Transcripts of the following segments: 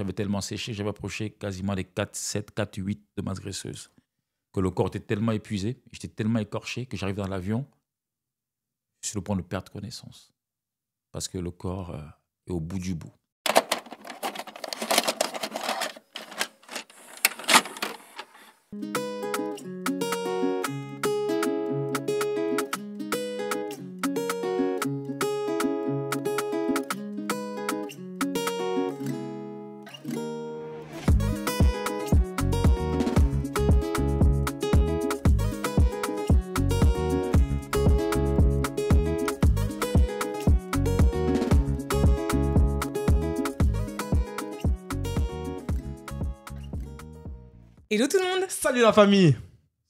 J'avais tellement séché, j'avais approché quasiment les 4,7, 4,8 de masse graisseuse. Que le corps était tellement épuisé, j'étais tellement écorché que j'arrive dans l'avion, je suis sur le point de perdre connaissance. Parce que le corps est au bout du bout. Hello tout le monde. Salut la famille.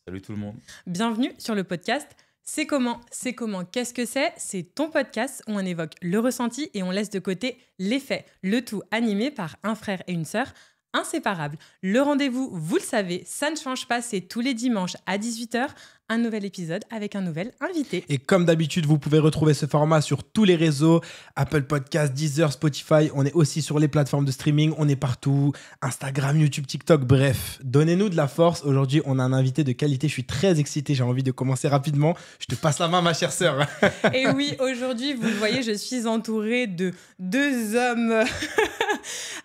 Salut tout le monde. Bienvenue sur le podcast C'est comment ? C'est comment ? Qu'est-ce que c'est ? C'est ton podcast où on évoque le ressenti et on laisse de côté les faits. Le tout animé par un frère et une sœur inséparables. Le rendez-vous, vous le savez, ça ne change pas, c'est tous les dimanches à 18h, un nouvel épisode avec un nouvel invité. Et comme d'habitude, vous pouvez retrouver ce format sur tous les réseaux, Apple Podcasts, Deezer, Spotify. On est aussi sur les plateformes de streaming, on est partout, Instagram, YouTube, TikTok, bref. Donnez-nous de la force. Aujourd'hui, on a un invité de qualité. Je suis très excité, j'ai envie de commencer rapidement. Je te passe la main, ma chère sœur. Et oui, aujourd'hui, vous le voyez, je suis entourée de deux hommes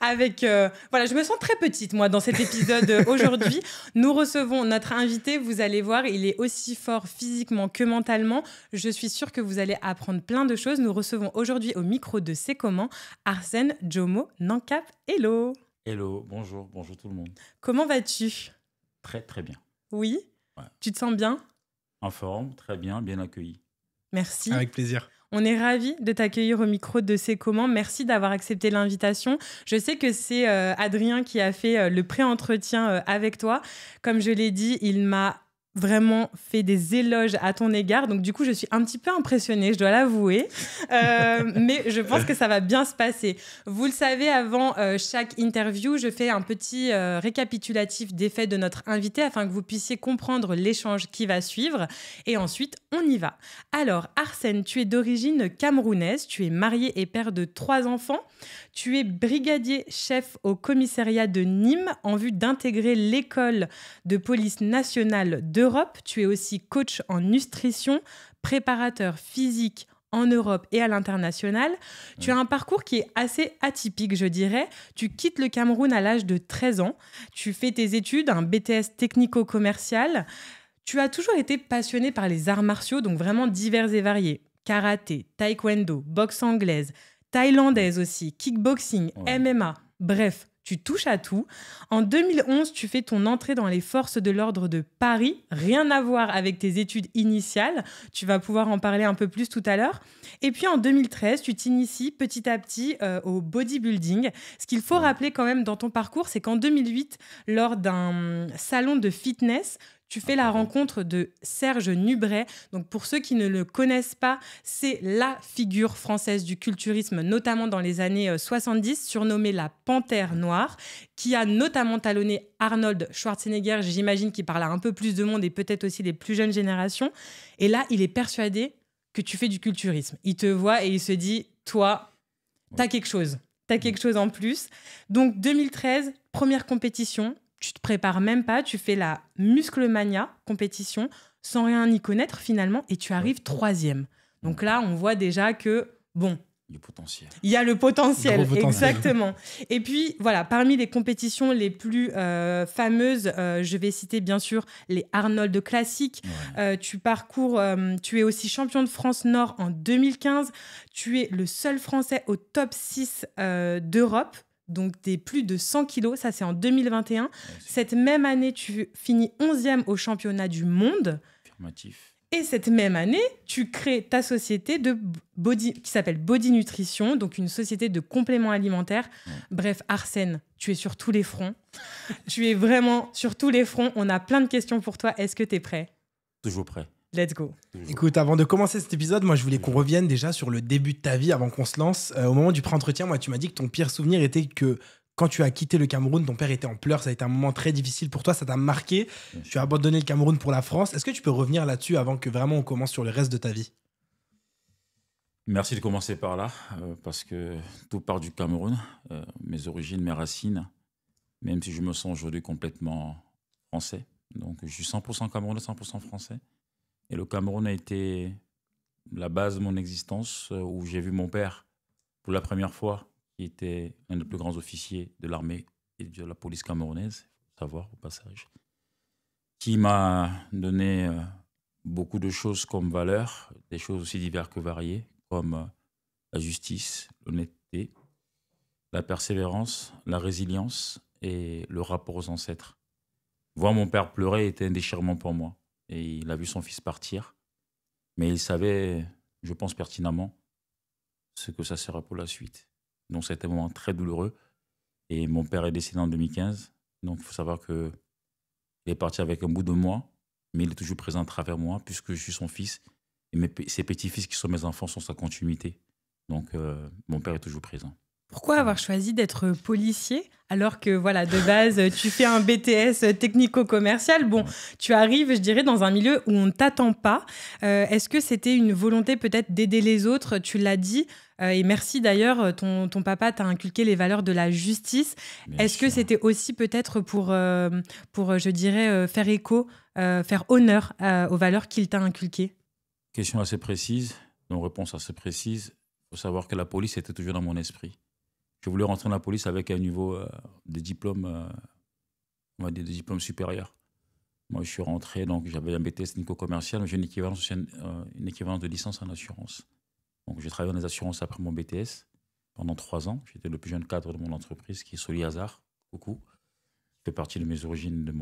avec... Voilà, je me sens très petite, moi, dans cet épisode aujourd'hui. Nous recevons notre invité, vous allez voir, il est aussi fort physiquement que mentalement. Je suis sûre que vous allez apprendre plein de choses. Nous recevons aujourd'hui au micro de C'est comment Arsène Djomo Nankap. Hello. Hello, bonjour tout le monde. Comment vas-tu ? Très très bien. Oui. Ouais. Tu te sens bien ? En forme, très bien, bien accueilli. Merci. Avec plaisir. On est ravis de t'accueillir au micro de C'est comment. Merci d'avoir accepté l'invitation. Je sais que c'est Adrien qui a fait le pré-entretien avec toi. Comme je l'ai dit, il m'a vraiment fait des éloges à ton égard. Donc, du coup, je suis un petit peu impressionnée, je dois l'avouer. Mais je pense que ça va bien se passer. Vous le savez, avant chaque interview, je fais un petit récapitulatif des faits de notre invité afin que vous puissiez comprendre l'échange qui va suivre. Et ensuite, on y va. Alors, Arsène, tu es d'origine camerounaise. Tu es marié et père de 3 enfants. Tu es brigadier chef au commissariat de Nîmes en vue d'intégrer l'école de police nationale d'Europe. Tu es aussi coach en nutrition, préparateur physique en Europe et à l'international. Tu as un parcours qui est assez atypique, je dirais. Tu quittes le Cameroun à l'âge de 13 ans. Tu fais tes études, un BTS technico-commercial. Tu as toujours été passionné par les arts martiaux, donc vraiment divers et variés. Karaté, taekwondo, boxe anglaise, thaïlandaise aussi, kickboxing, MMA, bref, tu touches à tout. En 2011, tu fais ton entrée dans les forces de l'ordre de Paris, rien à voir avec tes études initiales, tu vas pouvoir en parler un peu plus tout à l'heure. Et puis en 2013, tu t'inities petit à petit au bodybuilding. Ce qu'il faut rappeler quand même dans ton parcours, c'est qu'en 2008, lors d'un salon de fitness, tu fais la rencontre de Serge Nubret. Donc, pour ceux qui ne le connaissent pas, c'est la figure française du culturisme, notamment dans les années 70, surnommée la Panthère Noire, qui a notamment talonné Arnold Schwarzenegger, j'imagine qu'il parle à un peu plus de monde et peut-être aussi les plus jeunes générations. Et là, il est persuadé que tu fais du culturisme. Il te voit et il se dit, toi, t'as quelque chose. T'as quelque chose en plus. Donc, 2013, première compétition. Tu te prépares même pas, tu fais la Musclemania compétition sans rien y connaître finalement et tu arrives 3e. Donc là, on voit déjà que, bon, Du potentiel. il y a le potentiel, Gros potentiel. exactement. Et puis, voilà, parmi les compétitions les plus fameuses, je vais citer bien sûr les Arnold Classiques. Tu parcours, tu es aussi champion de France Nord en 2015. Tu es le seul Français au top 6 d'Europe. Donc, des plus de 100 kilos, ça c'est en 2021. Cette même année, tu finis 11e au championnat du monde. Affirmatif. Et cette même année, tu crées ta société qui s'appelle Body Nutrition, donc une société de compléments alimentaires. Bref, Arsène, tu es sur tous les fronts. Tu es vraiment sur tous les fronts. On a plein de questions pour toi. Est-ce que tu es prêt ? Toujours prêt. Let's go. Écoute, avant de commencer cet épisode, moi je voulais qu'on revienne déjà sur le début de ta vie avant qu'on se lance. Au moment du pré-entretien, moi tu m'as dit que ton pire souvenir était que quand tu as quitté le Cameroun, ton père était en pleurs, ça a été un moment très difficile pour toi, ça t'a marqué. Tu as abandonné le Cameroun pour la France. Est-ce que tu peux revenir là-dessus avant que vraiment on commence sur le reste de ta vie ? Merci de commencer par là, parce que tout part du Cameroun, mes origines, mes racines, même si je me sens aujourd'hui complètement français. Donc, je suis 100% camerounais, 100% français. Et le Cameroun a été la base de mon existence, où j'ai vu mon père pour la première fois, qui était un des plus grands officiers de l'armée et de la police camerounaise, faut savoir au passage, qui m'a donné beaucoup de choses comme valeur, des choses aussi diverses que variées, comme la justice, l'honnêteté, la persévérance, la résilience et le rapport aux ancêtres. Voir mon père pleurer était un déchirement pour moi. Et il a vu son fils partir, mais il savait, je pense pertinemment, ce que ça sera pour la suite. Donc c'était un moment très douloureux. Et mon père est décédé en 2015. Donc il faut savoir qu'il est parti avec un bout de moi, mais il est toujours présent à travers moi, puisque je suis son fils. Et ses petits-fils, qui sont mes enfants, sont sa continuité. Donc mon père est toujours présent. Pourquoi avoir choisi d'être policier alors que voilà, de base, tu fais un BTS technico-commercial? Bon, tu arrives, je dirais, dans un milieu où on ne t'attend pas. Est-ce que c'était une volonté peut-être d'aider les autres? Tu l'as dit. Et merci d'ailleurs, ton papa t'a inculqué les valeurs de la justice. Bien Est-ce que sûr. c'était aussi peut-être pour je dirais, faire écho, faire honneur aux valeurs qu'il t'a inculquées? Question assez précise, donc réponse assez précise. Il faut savoir que la police était toujours dans mon esprit. Je voulais rentrer dans la police avec un niveau de diplôme, on va dire de diplôme supérieur. Moi, je suis rentré, donc j'avais un BTS technico-commercial, mais j'ai une équivalence de licence en assurance. Donc j'ai travaillé dans les assurances après mon BTS pendant 3 ans. J'étais le plus jeune cadre de mon entreprise, qui est Soli Hazard. Coucou. Qui fait partie de mes origines, de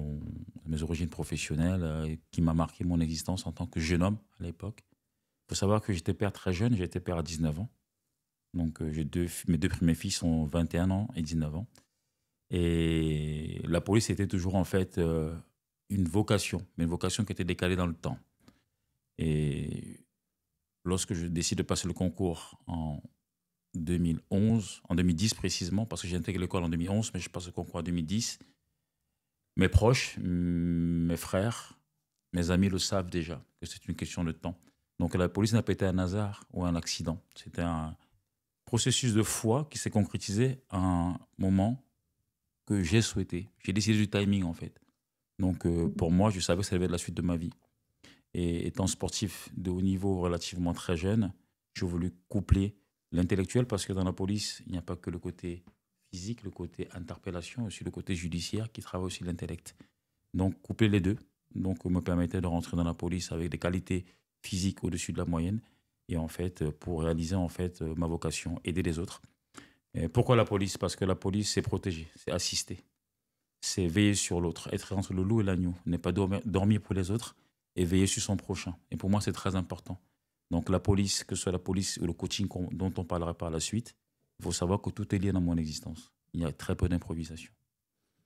mes origines professionnelles, et qui m'a marqué mon existence en tant que jeune homme à l'époque. Il faut savoir que j'étais père très jeune, j'ai été père à 19 ans. Donc mes deux premiers fils ont 21 ans et 19 ans. Et la police était toujours en fait une vocation, mais une vocation qui était décalée dans le temps. Et lorsque je décide de passer le concours en 2010 précisément, parce que j'ai intégré l'école en 2011, mais je passe le concours en 2010, mes proches, mes frères, mes amis le savent déjà, que c'est une question de temps. Donc la police n'a pas été un hasard ou un accident. C'était un processus de foi qui s'est concrétisé à un moment que j'ai souhaité. J'ai décidé du timing, en fait. Donc, pour moi, je savais que ça devait être la suite de ma vie. Et étant sportif de haut niveau relativement très jeune, j'ai voulu coupler l'intellectuel, parce que dans la police, il n'y a pas que le côté physique, le côté interpellation, aussi le côté judiciaire qui travaille aussi l'intellect. Donc, coupler les deux me permettait de rentrer dans la police avec des qualités physiques au-dessus de la moyenne, et en fait, pour réaliser en fait ma vocation, aider les autres. Et pourquoi la police? Parce que la police, c'est protéger, c'est assister, c'est veiller sur l'autre, être entre le loup et l'agneau, ne pas dormir pour les autres et veiller sur son prochain. Et pour moi, c'est très important. Donc la police, que ce soit la police ou le coaching dont on parlera par la suite, il faut savoir que tout est lié dans mon existence. Il y a très peu d'improvisation.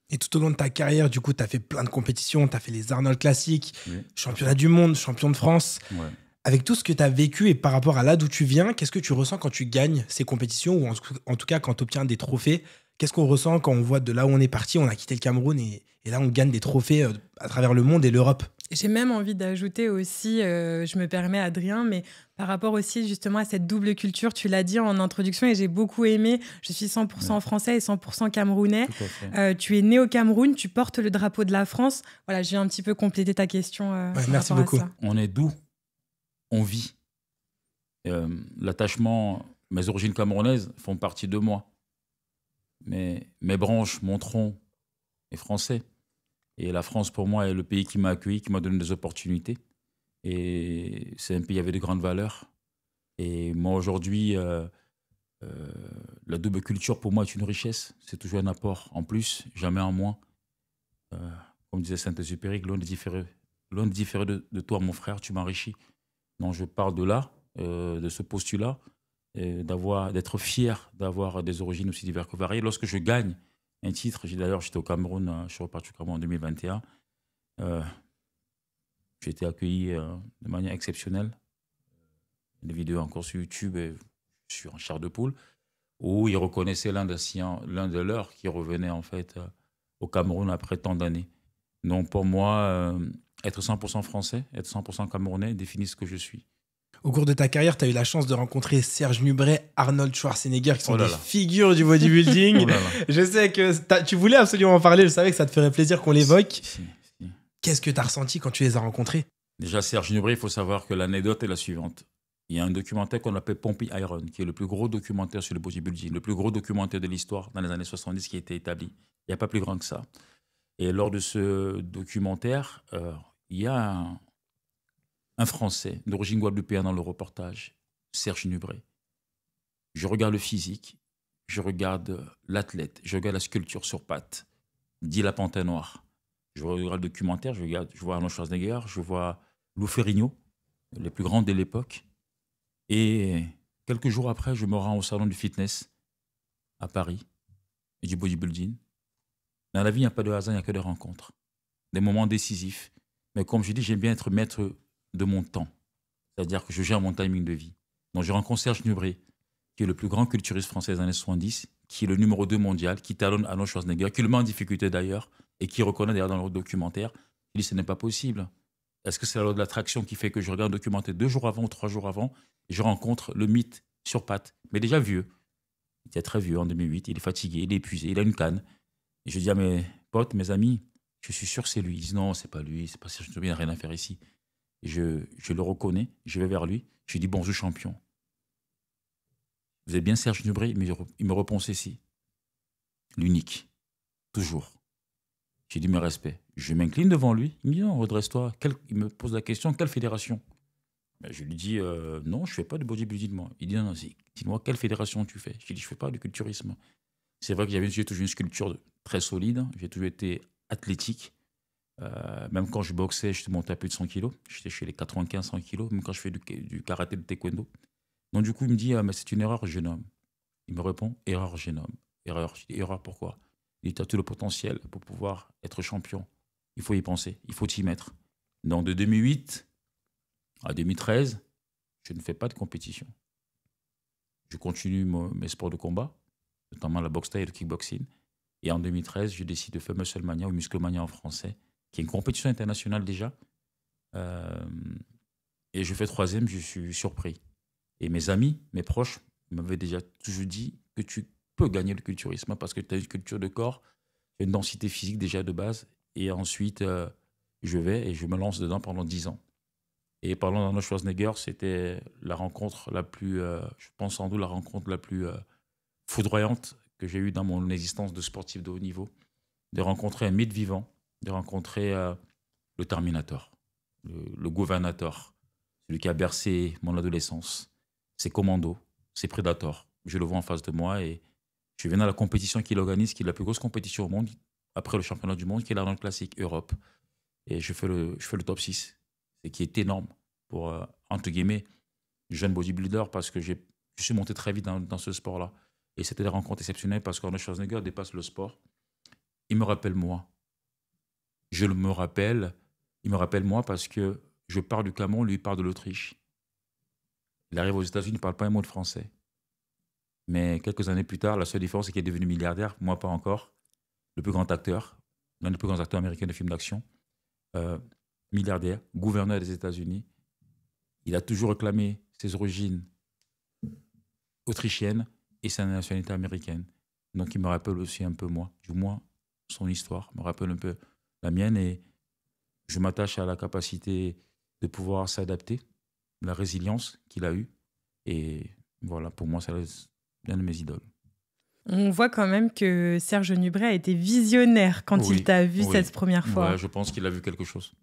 Et tout au long de ta carrière, du coup, tu as fait plein de compétitions, tu as fait les Arnold Classiques, Oui. championnat du monde, champion de France. Ouais. Avec tout ce que tu as vécu et par rapport à là d'où tu viens, qu'est-ce que tu ressens quand tu gagnes ces compétitions ou en tout cas quand tu obtiens des trophées? Qu'est-ce qu'on ressent quand on voit de là où on est parti, on a quitté le Cameroun et là on gagne des trophées à travers le monde et l'Europe? J'ai même envie d'ajouter aussi, je me permets Adrien, mais par rapport aussi justement à cette double culture, tu l'as dit en introduction et j'ai beaucoup aimé, je suis 100% français et 100% camerounais. Tout à fait. Tu es né au Cameroun, tu portes le drapeau de la France. Voilà, je viens un petit peu compléter ta question. Merci par rapport à beaucoup. ça. On est d'où on vit. L'attachement, mes origines camerounaises font partie de moi. Mais mes branches, mon tronc est français. Et la France, pour moi, est le pays qui m'a accueilli, qui m'a donné des opportunités. Et c'est un pays avec de grandes valeurs. Et moi, aujourd'hui, la double culture, pour moi, est une richesse. C'est toujours un apport en plus, jamais en moins. Comme disait Saint-Exupéry, loin de différer de toi, mon frère, tu m'enrichis. Donc, je parle de là, de ce postulat, d'être fier d'avoir des origines aussi diverses que variées. Lorsque je gagne un titre, d'ailleurs, j'étais au Cameroun, je suis reparti au Cameroun en 2021, j'ai été accueilli de manière exceptionnelle. Des vidéos encore sur YouTube, et je suis en chair de poule, où ils reconnaissaient l'un de leurs qui revenait en fait au Cameroun après tant d'années. Donc pour moi, être 100% français, être 100% camerounais définit ce que je suis. Au cours de ta carrière, tu as eu la chance de rencontrer Serge Nubret, Arnold Schwarzenegger, qui sont Oh là des là. figures du bodybuilding. Oh là là. Je sais que tu voulais absolument en parler, je savais que ça te ferait plaisir qu'on l'évoque. Si. Qu'est-ce que tu as ressenti quand tu les as rencontrés? Déjà, Serge Nubret, il faut savoir que l'anecdote est la suivante. Il y a un documentaire qu'on appelle Pompey Iron, qui est le plus gros documentaire sur le bodybuilding, le plus gros documentaire de l'histoire dans les années 70 qui a été établi. Il n'y a pas plus grand que ça. Et lors de ce documentaire, il y a un Français d'origine guadeloupéenne dans le reportage, Serge Nubret. Je regarde le physique, je regarde l'athlète, je regarde la sculpture sur pattes, dit la panthère noire. Je regarde le documentaire, je vois Arnold Schwarzenegger, je vois Lou Ferrigno, les plus grands de l'époque. Et quelques jours après, je me rends au salon du fitness à Paris et du bodybuilding. Dans la vie, il n'y a pas de hasard, il n'y a que des rencontres, des moments décisifs. Mais comme je dis, j'aime bien être maître de mon temps. C'est-à-dire que je gère mon timing de vie. Donc je rencontre Serge Nubret, qui est le plus grand culturiste français des années 70, qui est le numéro 2 mondial, qui talonne Arnold Schwarzenegger, qui le met en difficulté d'ailleurs, et qui reconnaît d'ailleurs dans le documentaire. Il dit ce n'est pas possible. Est-ce que c'est la loi de l'attraction qui fait que je regarde le documentaire 2 jours avant ou 3 jours avant, et je rencontre le mythe sur pattes, mais déjà vieux. Il était très vieux en 2008, il est fatigué, il est épuisé, il a une canne. Et je dis à mes potes, mes amis, je suis sûr que c'est lui. Ils disent non, c'est pas lui, c'est pas Serge Nubret, il n'a rien à faire ici. Et je le reconnais, je vais vers lui, je lui dis bonjour champion. Vous êtes bien Serge Nubret? Il me répond ceci. L'unique. Toujours. J'ai dit mes respects. Je m'incline devant lui. Il me dit non, redresse-toi. Il me pose la question, quelle fédération? Ben, je lui dis non, je ne fais pas de bodybuilding moi. Il dit non, dis-moi quelle fédération tu fais? Je lui dis je ne fais pas de culturisme. C'est vrai que j'ai toujours une sculpture très solide. J'ai toujours été athlétique. Même quand je boxais, je montais à plus de 100 kilos. J'étais chez les 95-100 kilos, même quand je fais du karaté, de taekwondo. Donc du coup, il me dit, mais c'est une erreur, jeune homme. Il me répond, erreur, jeune homme. Erreur. Je dis, erreur, pourquoi? Il dit, tu as tout le potentiel pour pouvoir être champion. Il faut y penser, il faut t'y mettre. Donc de 2008 à 2013, je ne fais pas de compétition. Je continue mes sports de combat, notamment la boxe thaï et le kickboxing. Et en 2013, je décide de faire Musclemania ou Musclemania en français, qui est une compétition internationale déjà. Et je fais 3e, je suis surpris. Et mes amis, mes proches, m'avaient déjà toujours dit que tu peux gagner le culturisme parce que tu as une culture de corps, tu as une densité physique déjà de base. Et ensuite, je vais et je me lance dedans pendant 10 ans. Et parlant d'Arnold Schwarzenegger, c'était la rencontre la plus, je pense sans doute la rencontre la plus foudroyante que j'ai eue dans mon existence de sportif de haut niveau. De rencontrer un mythe vivant, de rencontrer le Terminator, le Gouvernator, celui qui a bercé mon adolescence. C'est Commando, c'est Predator. Je le vois en face de moi et je viens à la compétition qu'il organise, qui est la plus grosse compétition au monde, après le championnat du monde, qui est l'Arnold Classic Europe. Et je fais le top 6, ce qui est énorme pour, entre guillemets, jeune bodybuilder, parce que je suis monté très vite dans ce sport-là. Et c'était des rencontres exceptionnelles parce qu'Arnold Schwarzenegger dépasse le sport. Il me rappelle moi. Il me rappelle moi parce que je pars du Cameroun, lui il part de l'Autriche. Il arrive aux États-Unis, il ne parle pas un mot de français. Mais quelques années plus tard, la seule différence, c'est qu'il est devenu milliardaire, moi pas encore. Le plus grand acteur, l'un des plus grands acteurs américains de films d'action, milliardaire, gouverneur des États-Unis. Il a toujours réclamé ses origines autrichiennes et sa nationalité américaine. Donc il me rappelle aussi un peu moi. Du moins, son histoire me rappelle un peu la mienne et je m'attache à la capacité de pouvoir s'adapter, la résilience qu'il a eue. Et voilà, pour moi, ça reste l'un de mes idoles. On voit quand même que Serge Nubret a été visionnaire quand il t'a vu cette première fois. Ouais, je pense qu'il a vu quelque chose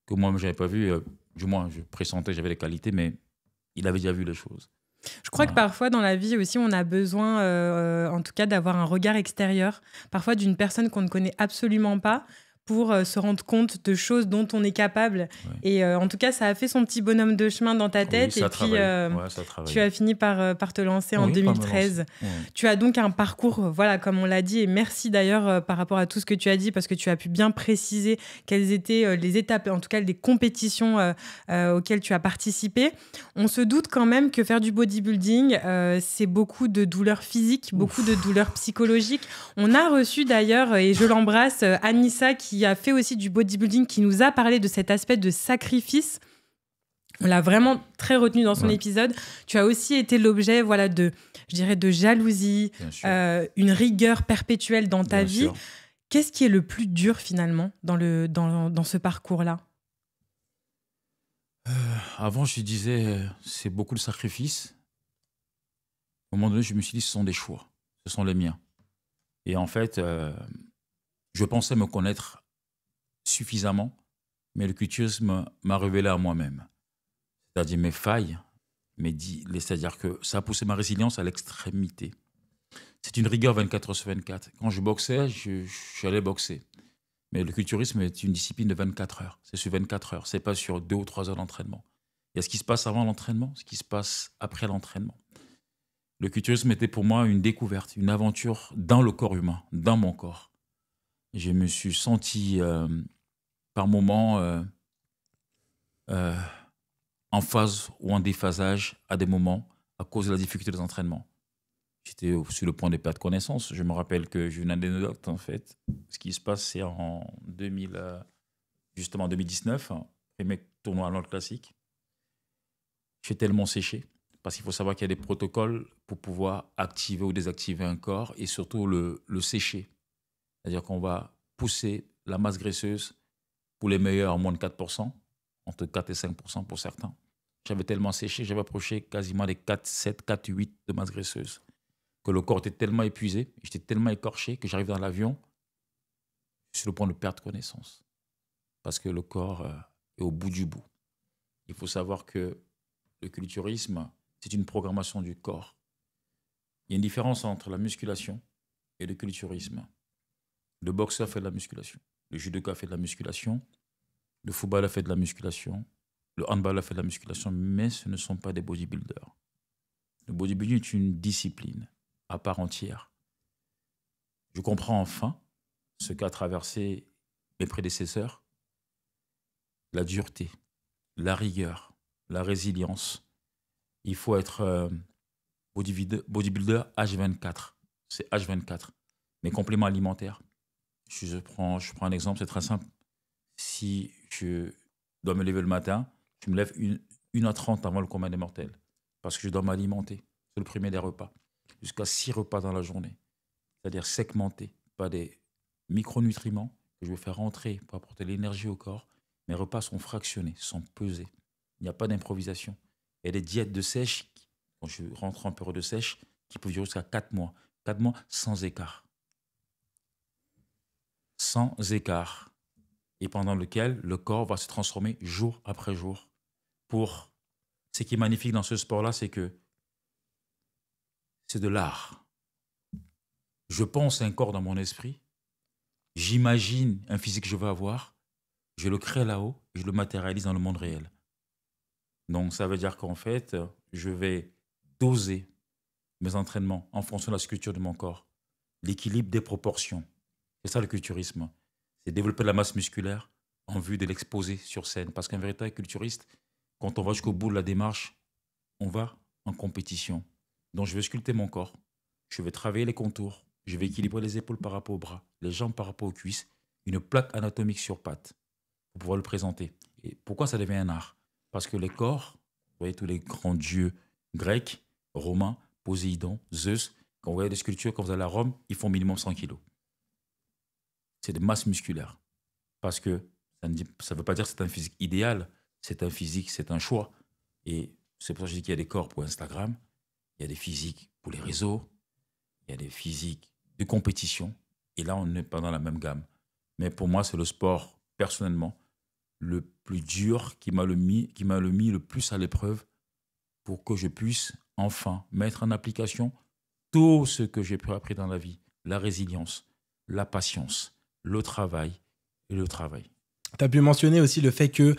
que moi, je n'avais pas vu. Du moins, je pressentais que j'avais les qualités, mais il avait déjà vu les choses. Je crois que parfois dans la vie aussi, on a besoin, en tout cas, d'avoir un regard extérieur, parfois d'une personne qu'on ne connaît absolument pas, pour se rendre compte de choses dont on est capable. Ouais. Et en tout cas, ça a fait son petit bonhomme de chemin dans ta tête. Et puis, tu as fini par te lancer en 2013. Ouais. Tu as donc un parcours, voilà, comme on l'a dit. Et merci d'ailleurs par rapport à tout ce que tu as dit, parce que tu as pu bien préciser quelles étaient les étapes, en tout cas les compétitions auxquelles tu as participé. On se doute quand même que faire du bodybuilding, c'est beaucoup de douleurs physiques, beaucoup de douleurs psychologiques. On a reçu d'ailleurs, et je l'embrasse, Anissa, qui a fait aussi du bodybuilding, qui nous a parlé de cet aspect de sacrifice. on l'a vraiment très retenu dans son épisode. Tu as aussi été l'objet, voilà, de jalousie, une rigueur perpétuelle dans ta vie. Sûr. Qu'est-ce qui est le plus dur finalement dans ce parcours-là? Avant, je disais, c'est beaucoup de sacrifices. À un moment donné, je me suis dit, ce sont des choix. Ce sont les miens. Et en fait, je pensais me connaître suffisamment, mais le culturisme m'a révélé à moi-même. C'est-à-dire mes failles, c'est-à-dire que ça a poussé ma résilience à l'extrémité. C'est une rigueur 24 heures sur 24. Quand je boxais, j'allais boxer. Mais le culturisme est une discipline de 24 heures. C'est sur 24 heures. C'est pas sur 2 ou 3 heures d'entraînement. Il y a ce qui se passe avant l'entraînement, ce qui se passe après l'entraînement. Le culturisme était pour moi une découverte, une aventure dans le corps humain, dans mon corps. Je me suis senti par moments en phase ou en déphasage à des moments à cause de la difficulté des entraînements. J'étais sur le point de perdre connaissance. Je me rappelle que j'ai une anecdote, en fait. Ce qui se passe, c'est en 2019, premier tournoi à Londres Classique. J'ai tellement séché, parce qu'il faut savoir qu'il y a des protocoles pour pouvoir activer ou désactiver un corps, et surtout le sécher. C'est-à-dire qu'on va pousser la masse graisseuse pour les meilleurs en moins de 4%, entre 4 et 5% pour certains. J'avais tellement séché, j'avais approché quasiment des 4,7, 4,8 de masse graisseuse, que le corps était tellement épuisé, j'étais tellement écorché que j'arrive dans l'avion, je suis sur le point de perdre connaissance. Parce que le corps est au bout du bout. Il faut savoir que le culturisme, c'est une programmation du corps. Il y a une différence entre la musculation et le culturisme. Le boxeur fait de la musculation, le judoka fait de la musculation, le football a fait de la musculation, le handball a fait de la musculation, mais ce ne sont pas des bodybuilders. Le bodybuilding est une discipline à part entière. Je comprends enfin ce qu'a traversé mes prédécesseurs, la dureté, la rigueur, la résilience. Il faut être bodybuilder H24. C'est H24. Mes compléments alimentaires. Je prends un exemple, c'est très simple. Si je dois me lever le matin, je me lève 1h30 avant le commun des mortels. Parce que je dois m'alimenter. C'est le premier des repas. Jusqu'à 6 repas dans la journée. C'est-à-dire segmentés, pas des micronutriments que je vais faire rentrer pour apporter l'énergie au corps. Mes repas sont fractionnés, sont pesés. Il n'y a pas d'improvisation. Il y a des diètes de sèche, quand je rentre en période de sèche, qui peuvent durer jusqu'à 4 mois. 4 mois sans écart. Sans écart. Et pendant lequel le corps va se transformer jour après jour. Ce qui est magnifique dans ce sport-là, c'est que c'est de l'art. Je pense un corps dans mon esprit, j'imagine un physique que je veux avoir, je le crée là-haut, je le matérialise dans le monde réel. Donc ça veut dire qu'en fait, je vais doser mes entraînements en fonction de la sculpture de mon corps, l'équilibre des proportions. C'est ça le culturisme. C'est développer la masse musculaire en vue de l'exposer sur scène. Parce qu'un véritable culturiste, quand on va jusqu'au bout de la démarche, on va en compétition. Donc je vais sculpter mon corps, je vais travailler les contours, je vais équilibrer les épaules par rapport aux bras, les jambes par rapport aux cuisses, une plaque anatomique sur pattes pour pouvoir le présenter. Et pourquoi ça devient un art? Parce que les corps, vous voyez tous les grands dieux grecs, romains, Poséidon, Zeus, quand vous voyez des sculptures, quand vous allez à Rome, ils font minimum 100 kilos. C'est des masses musculaires. Parce que ça ne veut pas dire que c'est un physique idéal, c'est un physique, c'est un choix. Et c'est pour ça que je dis qu'il y a des corps pour Instagram, il y a des physiques pour les réseaux, il y a des physiques de compétition. Et là, on n'est pas dans la même gamme. Mais pour moi, c'est le sport, personnellement, le plus dur qui m'a mis le plus à l'épreuve pour que je puisse enfin mettre en application tout ce que j'ai appris dans la vie. La résilience, la patience, le travail et le travail. Tu as pu mentionner aussi le fait que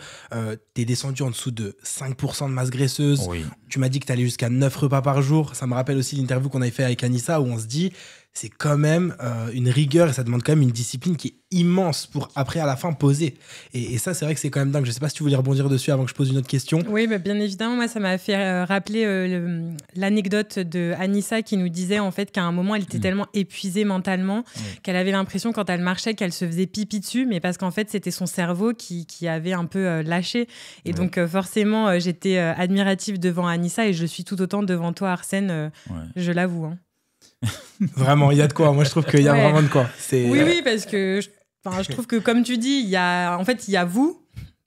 tu es descendu en dessous de 5% de masse graisseuse. Oui. Tu m'as dit que tu allais jusqu'à 9 repas par jour. Ça me rappelle aussi l'interview qu'on avait fait avec Anissa où on se dit, c'est quand même une rigueur et ça demande quand même une discipline qui est immense pour après à la fin poser. Et ça, c'est vrai que c'est quand même dingue. Je sais pas si tu voulais rebondir dessus avant que je pose une autre question. Oui, bah, bien évidemment, moi, ça m'a fait rappeler l'anecdote de Anissa qui nous disait en fait qu'à un moment, elle était tellement épuisée mentalement qu'elle avait l'impression quand elle marchait qu'elle se faisait pipi dessus, mais parce qu'en fait, c'était son cerveau qui avait un peu lâché. Et donc, forcément, j'étais admirative devant Anissa et je le suis tout autant devant toi, Arsène, je l'avoue. Hein. Vraiment, il y a de quoi. Moi, je trouve qu'il y a vraiment de quoi. Oui, parce que je trouve que, comme tu dis, il y a vous,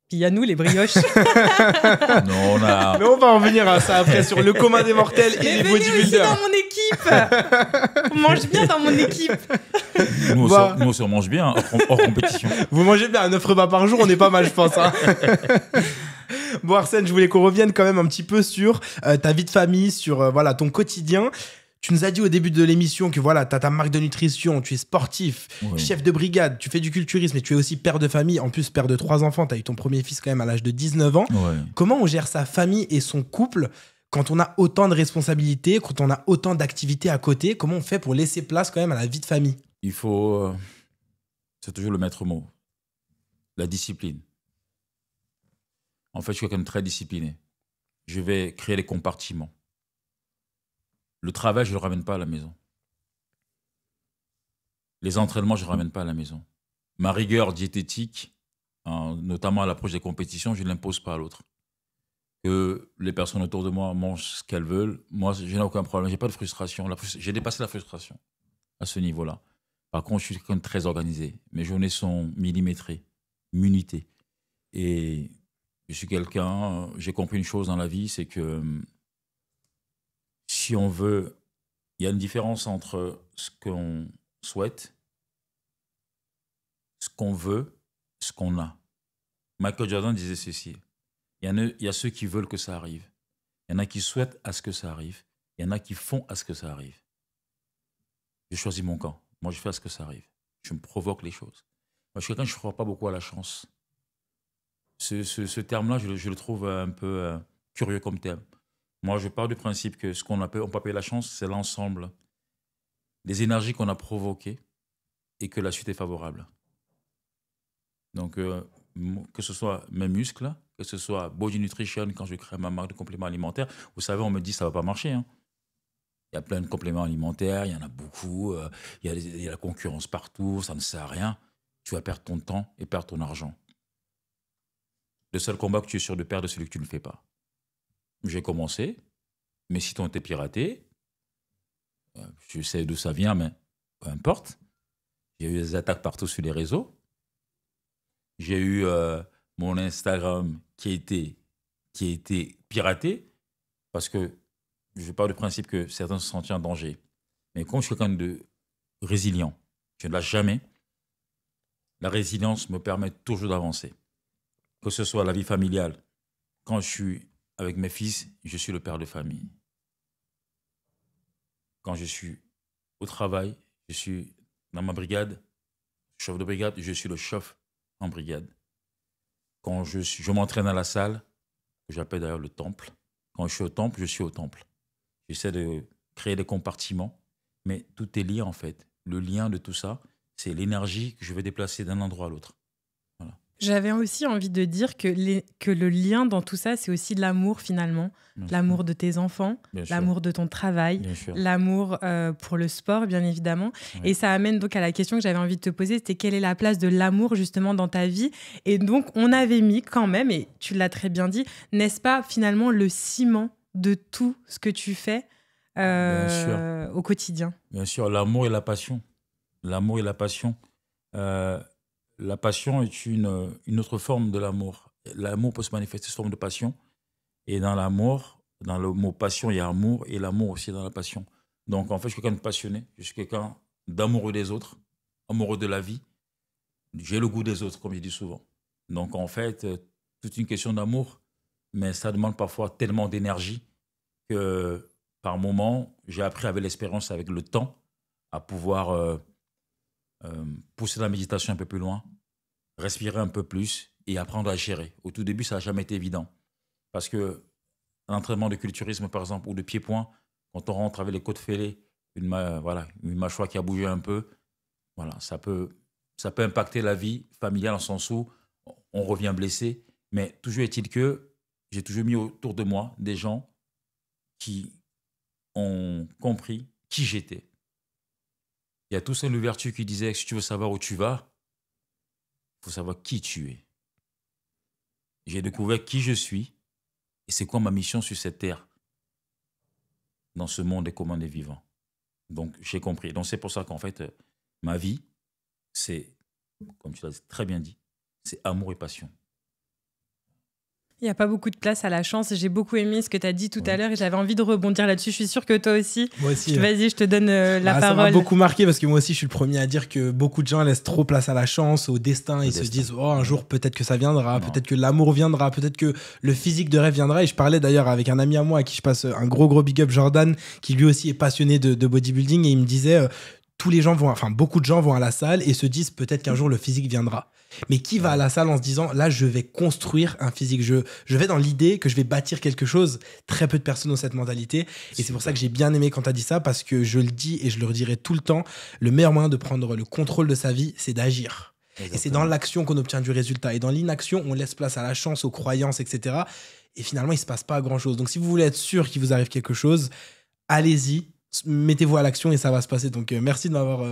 puis il y a nous, les brioches. Non, Mais on va en venir à ça après, sur le commun des mortels et les bodybuilders. Dans mon équipe. On mange bien dans mon équipe. Nous aussi, on mange bien hors compétition. Vous mangez bien, 9 repas par jour, on est pas mal, je pense. Hein. Bon, Arsène, je voulais qu'on revienne quand même un petit peu sur ta vie de famille, sur ton quotidien. Tu nous as dit au début de l'émission que tu as ta marque de nutrition, tu es sportif, chef de brigade, tu fais du culturisme et tu es aussi père de famille, en plus père de 3 enfants, tu as eu ton premier fils quand même à l'âge de 19 ans. Ouais. Comment on gère sa famille et son couple quand on a autant de responsabilités, quand on a autant d'activités à côté? Comment on fait pour laisser place quand même à la vie de famille? Il faut... c'est toujours le maître mot. La discipline. En fait, je suis quelqu'un de très discipliné. Je vais créer des compartiments. Le travail, je ne le ramène pas à la maison. Les entraînements, je ne le ramène pas à la maison. Ma rigueur diététique, notamment à l'approche des compétitions, je ne l'impose pas à l'autre. Que les personnes autour de moi mangent ce qu'elles veulent, moi, je n'ai aucun problème. Je n'ai pas de frustration. J'ai dépassé la frustration à ce niveau-là. Par contre, je suis quelqu'un de très organisé. Mes journées sont millimétrées, minutées. Et je suis quelqu'un... J'ai compris une chose dans la vie, c'est que... Si on veut, il y a une différence entre ce qu'on souhaite, ce qu'on veut, ce qu'on a. Michael Jordan disait ceci. Il y a ceux qui veulent que ça arrive. Il y en a qui souhaitent à ce que ça arrive. Il y en a qui font à ce que ça arrive. J'ai choisi mon camp. Moi, je fais à ce que ça arrive. Je me provoque les choses. Moi, je suis quelqu'un, je ne crois pas beaucoup à la chance. Ce terme-là, je le trouve un peu curieux comme terme. Moi, je pars du principe que ce on peut appeler la chance, c'est l'ensemble des énergies qu'on a provoquées et que la suite est favorable. Donc, que ce soit mes muscles, que ce soit Body Nutrition, quand je crée ma marque de compléments alimentaires, vous savez, on me dit que ça ne va pas marcher. Hein. Il y a plein de compléments alimentaires, il y en a beaucoup, il y a la concurrence partout, ça ne sert à rien. Tu vas perdre ton temps et perdre ton argent. Le seul combat que tu es sûr de perdre, c'est celui que tu ne fais pas. J'ai commencé, mes sites ont été piratés. Je sais d'où ça vient, mais peu importe. J'ai eu des attaques partout sur les réseaux. J'ai eu mon Instagram qui a été piraté parce que je pars du principe que certains se sentent en danger. Mais comme je suis quelqu'un de résilient, je ne lâche jamais. La résilience me permet toujours d'avancer. Que ce soit la vie familiale, quand je suis avec mes fils, je suis le père de famille. Quand je suis au travail, je suis dans ma brigade, chef de brigade, je suis le chef en brigade. Quand je m'entraîne à la salle, que j'appelle d'ailleurs le temple, quand je suis au temple, je suis au temple. J'essaie de créer des compartiments, mais tout est lié en fait. Le lien de tout ça, c'est l'énergie que je vais déplacer d'un endroit à l'autre. J'avais aussi envie de dire que le lien dans tout ça, c'est aussi l'amour finalement. L'amour de tes enfants, l'amour de ton travail, l'amour pour le sport, bien évidemment. Oui. Et ça amène donc à la question que j'avais envie de te poser, c'était quelle est la place de l'amour justement dans ta vie? Et donc, on avait mis quand même, et tu l'as très bien dit, n'est-ce pas finalement le ciment de tout ce que tu fais au quotidien? Bien sûr, l'amour et la passion. L'amour et la passion. La passion est une autre forme de l'amour. L'amour peut se manifester sous forme de passion. Et dans l'amour, dans le mot passion, il y a amour. Et l'amour aussi dans la passion. Donc, en fait, je suis quelqu'un de passionné. Je suis quelqu'un d'amoureux des autres, amoureux de la vie. J'ai le goût des autres, comme je dis souvent. Donc, en fait, toute une question d'amour. Mais ça demande parfois tellement d'énergie que, par moments, j'ai appris avec l'expérience, avec le temps, à pouvoir... pousser la méditation un peu plus loin, respirer un peu plus et apprendre à gérer. Au tout début, ça n'a jamais été évident. Parce que l'entraînement de culturisme, par exemple, ou de pied-point, quand on rentre avec les côtes fêlées voilà, une mâchoire qui a bougé un peu. Voilà, ça peut impacter la vie familiale en sens où on revient blessé. Mais toujours est-il que j'ai toujours mis autour de moi des gens qui ont compris qui j'étais. Il y a tous une ouverture qui disait que si tu veux savoir où tu vas, il faut savoir qui tu es. J'ai découvert qui je suis et c'est quoi ma mission sur cette terre, dans ce monde des communs des vivants. Donc, j'ai compris. Donc, c'est pour ça qu'en fait, ma vie, c'est, comme tu l'as très bien dit, c'est amour et passion. Il n'y a pas beaucoup de place à la chance. J'ai beaucoup aimé ce que tu as dit tout à l'heure et j'avais envie de rebondir là-dessus. Je suis sûre que toi aussi. Moi aussi. Vas-y, je te donne la parole. Ça m'a beaucoup marqué parce que moi aussi, je suis le premier à dire que beaucoup de gens laissent trop place à la chance, au destin. Ils se disent, oh, un jour, peut-être que ça viendra, peut-être que l'amour viendra, peut-être que le physique de rêve viendra. Et je parlais d'ailleurs avec un ami à moi à qui je passe un gros big up, Jordan, qui lui aussi est passionné de bodybuilding. Et il me disait, beaucoup de gens vont à la salle et se disent peut-être qu'un jour le physique viendra. Mais qui va à la salle en se disant là je vais construire un physique, je vais dans l'idée que je vais bâtir quelque chose. Très peu de personnes ont cette mentalité et c'est pour ça que j'ai bien aimé quand tu as dit ça, parce que je le dis et je le redirai tout le temps, le meilleur moyen de prendre le contrôle de sa vie, c'est d'agir. Exactement. Et c'est dans l'action qu'on obtient du résultat, et dans l'inaction on laisse place à la chance, aux croyances, etc. Et finalement il se passe pas grand chose. Donc si vous voulez être sûr qu'il vous arrive quelque chose, allez-y, mettez-vous à l'action et ça va se passer. Donc merci de m'avoir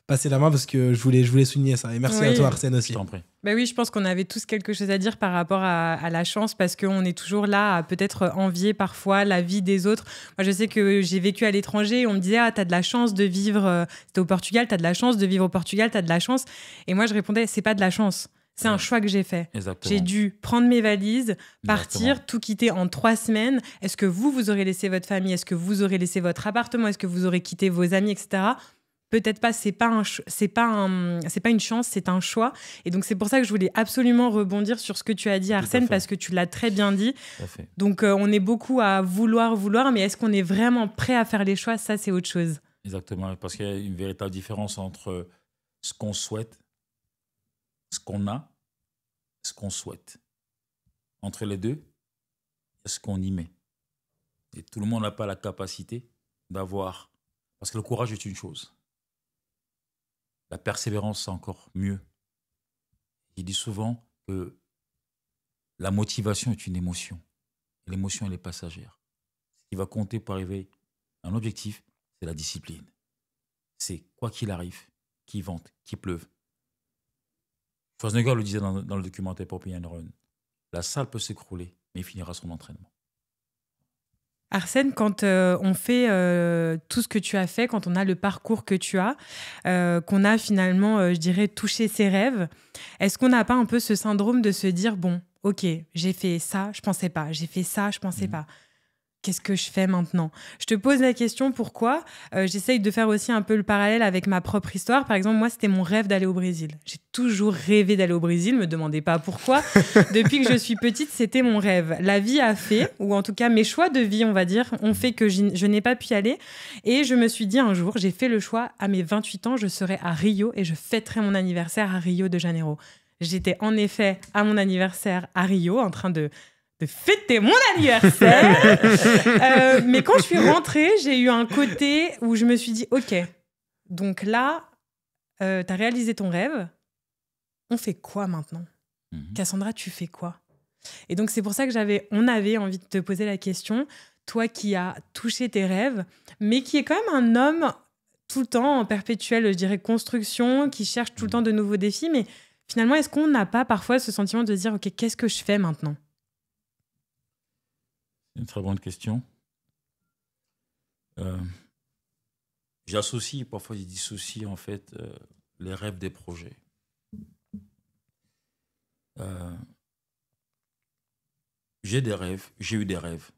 passé la main parce que je voulais souligner ça. Et merci à toi Arsène aussi. Bah oui, je pense qu'on avait tous quelque chose à dire par rapport à la chance, parce qu'on est toujours là à peut-être envier parfois la vie des autres. Moi, je sais que j'ai vécu à l'étranger et on me disait « Ah, t'as de la chance de vivre... C'était au Portugal, t'as de la chance de vivre au Portugal, t'as de la chance. » Et moi, je répondais « C'est pas de la chance. C'est un choix que j'ai fait. Exactement. J'ai dû prendre mes valises, partir, tout quitter en 3 semaines. Est-ce que vous aurez laissé votre famille? Est-ce que vous aurez laissé votre appartement? Est-ce que vous aurez quitté vos amis, etc. » Peut-être pas, c'est pas une chance, c'est un choix. Et donc, c'est pour ça que je voulais absolument rebondir sur ce que tu as dit, Arsène, parce que tu l'as très bien dit. Donc, on est beaucoup à vouloir, mais est-ce qu'on est vraiment prêt à faire les choix? Ça, c'est autre chose. Exactement, parce qu'il y a une véritable différence entre ce qu'on souhaite, ce qu'on a, ce qu'on souhaite. Entre les deux, il y a ce qu'on y met. Et tout le monde n'a pas la capacité d'avoir... Parce que le courage est une chose. La persévérance, c'est encore mieux. Il dit souvent que la motivation est une émotion. Et l'émotion, elle est passagère. Ce qui va compter pour arriver à un objectif, c'est la discipline. C'est quoi qu'il arrive, qu'il vente, qu'il pleuve. Schwarzenegger le disait dans le documentaire Poppy and Run. La salle peut s'écrouler, mais il finira son entraînement. Arsène, quand on fait tout ce que tu as fait, quand on a le parcours que tu as, qu'on a finalement, je dirais, touché ses rêves, est-ce qu'on n'a pas un peu ce syndrome de se dire, bon, ok, j'ai fait ça, je pensais pas, j'ai fait ça, je pensais pas. Qu'est-ce que je fais maintenant? Je te pose la question pourquoi. J'essaye de faire aussi un peu le parallèle avec ma propre histoire. Par exemple, moi, c'était mon rêve d'aller au Brésil. J'ai toujours rêvé d'aller au Brésil. Ne me demandez pas pourquoi. Depuis que je suis petite, c'était mon rêve. La vie a fait, ou en tout cas mes choix de vie, on va dire, ont fait que je n'ai pas pu y aller. Et je me suis dit un jour, j'ai fait le choix, à mes 28 ans, je serai à Rio et je fêterai mon anniversaire à Rio de Janeiro. J'étais en effet à mon anniversaire à Rio, en train de fêter mon anniversaire. Mais quand je suis rentrée, j'ai eu un côté où je me suis dit, OK, donc là, t'as réalisé ton rêve. On fait quoi maintenant? Cassandra, tu fais quoi? Et donc, c'est pour ça que on avait envie de te poser la question. Toi qui as touché tes rêves, mais qui est quand même un homme tout le temps en perpétuelle, je dirais, construction, qui cherche tout le temps de nouveaux défis. Mais finalement, est-ce qu'on n'a pas parfois ce sentiment de dire, OK, qu'est-ce que je fais maintenant? C'est une très bonne question. J'associe, parfois je dissocie en fait les rêves des projets. J'ai eu des rêves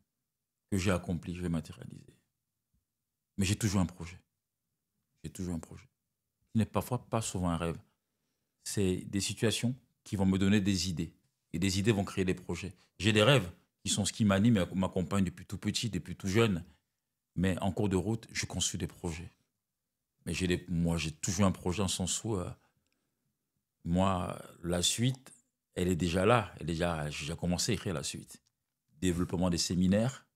que j'ai accomplis, je vais matérialiser. Mais j'ai toujours un projet. Ce n'est parfois pas souvent un rêve. C'est des situations qui vont me donner des idées. Et des idées vont créer des projets. J'ai des rêves qui sont ce qui m'anime et m'accompagne depuis tout petit, depuis tout jeune. Mais en cours de route, je construis des projets. Mais moi, j'ai toujours un projet en sens où, moi, la suite, elle est déjà là. J'ai déjà commencé à écrire la suite. Développement des séminaires.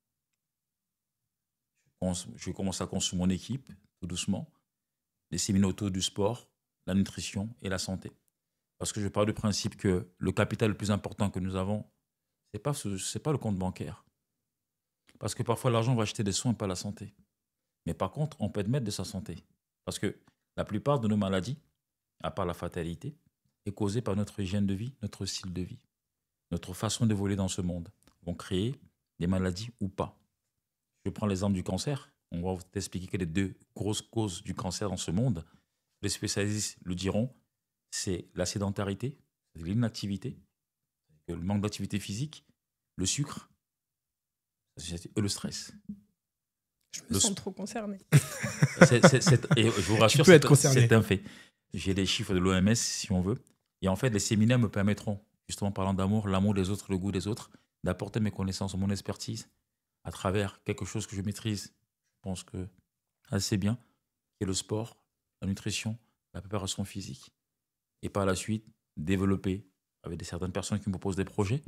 Je je commence à construire mon équipe, tout doucement, des séminaires autour du sport, la nutrition et la santé. Parce que je pars du principe que le capital le plus important que nous avons, c'est pas le compte bancaire. Parce que parfois, l'argent va acheter des soins, pas la santé. Mais par contre, on peut être maître de sa santé. Parce que la plupart de nos maladies, à part la fatalité, est causée par notre hygiène de vie, notre style de vie, notre façon d'évoluer dans ce monde. Vont créer des maladies ou pas. Je prends l'exemple du cancer. On va vous expliquer que les 2 grosses causes du cancer dans ce monde, les spécialistes le diront, c'est la sédentarité, l'inactivité, le manque d'activité physique, le sucre et le stress. Je me sens trop concernée. Et je vous rassure, c'est un fait. J'ai les chiffres de l'OMS, si on veut. Et en fait, les séminaires me permettront, justement parlant d'amour, l'amour des autres, le goût des autres, d'apporter mes connaissances, mon expertise à travers quelque chose que je maîtrise, je pense que assez bien, qui est le sport, la nutrition, la préparation physique. Et par la suite, développer avec certaines personnes qui me proposent des projets,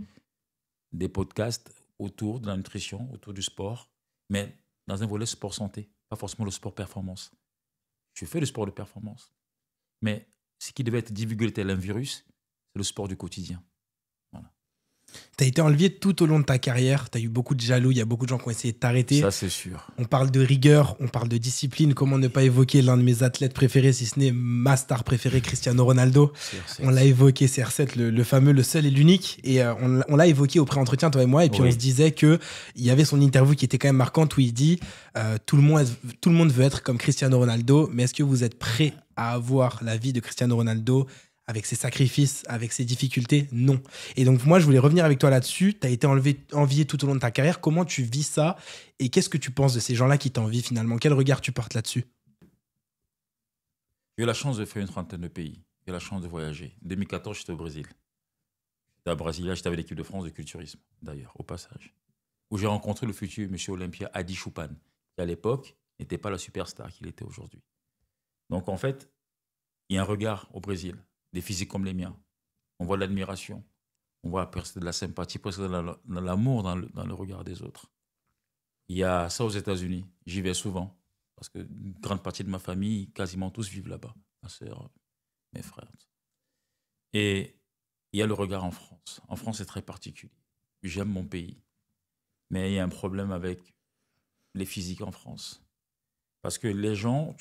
des podcasts autour de la nutrition, autour du sport, mais dans un volet sport-santé, pas forcément le sport-performance. Je fais le sport de performance. Mais ce qui devait être divulgué tel un virus, c'est le sport du quotidien. Voilà. Tu as été enlevé tout au long de ta carrière. Tu as eu beaucoup de jaloux. Il y a beaucoup de gens qui ont essayé de t'arrêter. Ça, c'est sûr. On parle de rigueur, on parle de discipline. Comment ne pas évoquer l'un de mes athlètes préférés, si ce n'est ma star préférée, Cristiano Ronaldo. CR7. On l'a évoqué, CR7, le fameux, le seul et l'unique. Et on l'a évoqué au pré-entretien, toi et moi. Et puis on se disait qu'il y avait son interview qui était quand même marquante où il dit tout le monde veut être comme Cristiano Ronaldo. Mais est-ce que vous êtes prêt à avoir la vie de Cristiano Ronaldo avec ses sacrifices, avec ses difficultés? Non. Et donc, moi, je voulais revenir avec toi là-dessus. Tu as été envié tout au long de ta carrière. Comment tu vis ça? Et qu'est-ce que tu penses de ces gens-là qui t'envient finalement? Quel regard tu portes là-dessus? J'ai eu la chance de faire une trentaine de pays. J'ai eu la chance de voyager. En 2014, j'étais au Brésil. J'étais à Brasilia, j'étais avec l'équipe de France de culturisme, d'ailleurs, au passage. Où j'ai rencontré le futur monsieur Olympia Adi Choupan, qui à l'époque n'était pas la superstar qu'il était aujourd'hui. Donc, en fait, il y a un regard au Brésil. Des physiques comme les miens. On voit de l'admiration, on voit presque de la sympathie, presque de l'amour dans le regard des autres. Il y a ça aux États-Unis. J'y vais souvent, parce qu'une grande partie de ma famille, quasiment tous vivent là-bas. Ma sœur, mes frères. Et il y a le regard en France. En France, c'est très particulier. J'aime mon pays. Mais il y a un problème avec les physiques en France. Parce que les gens,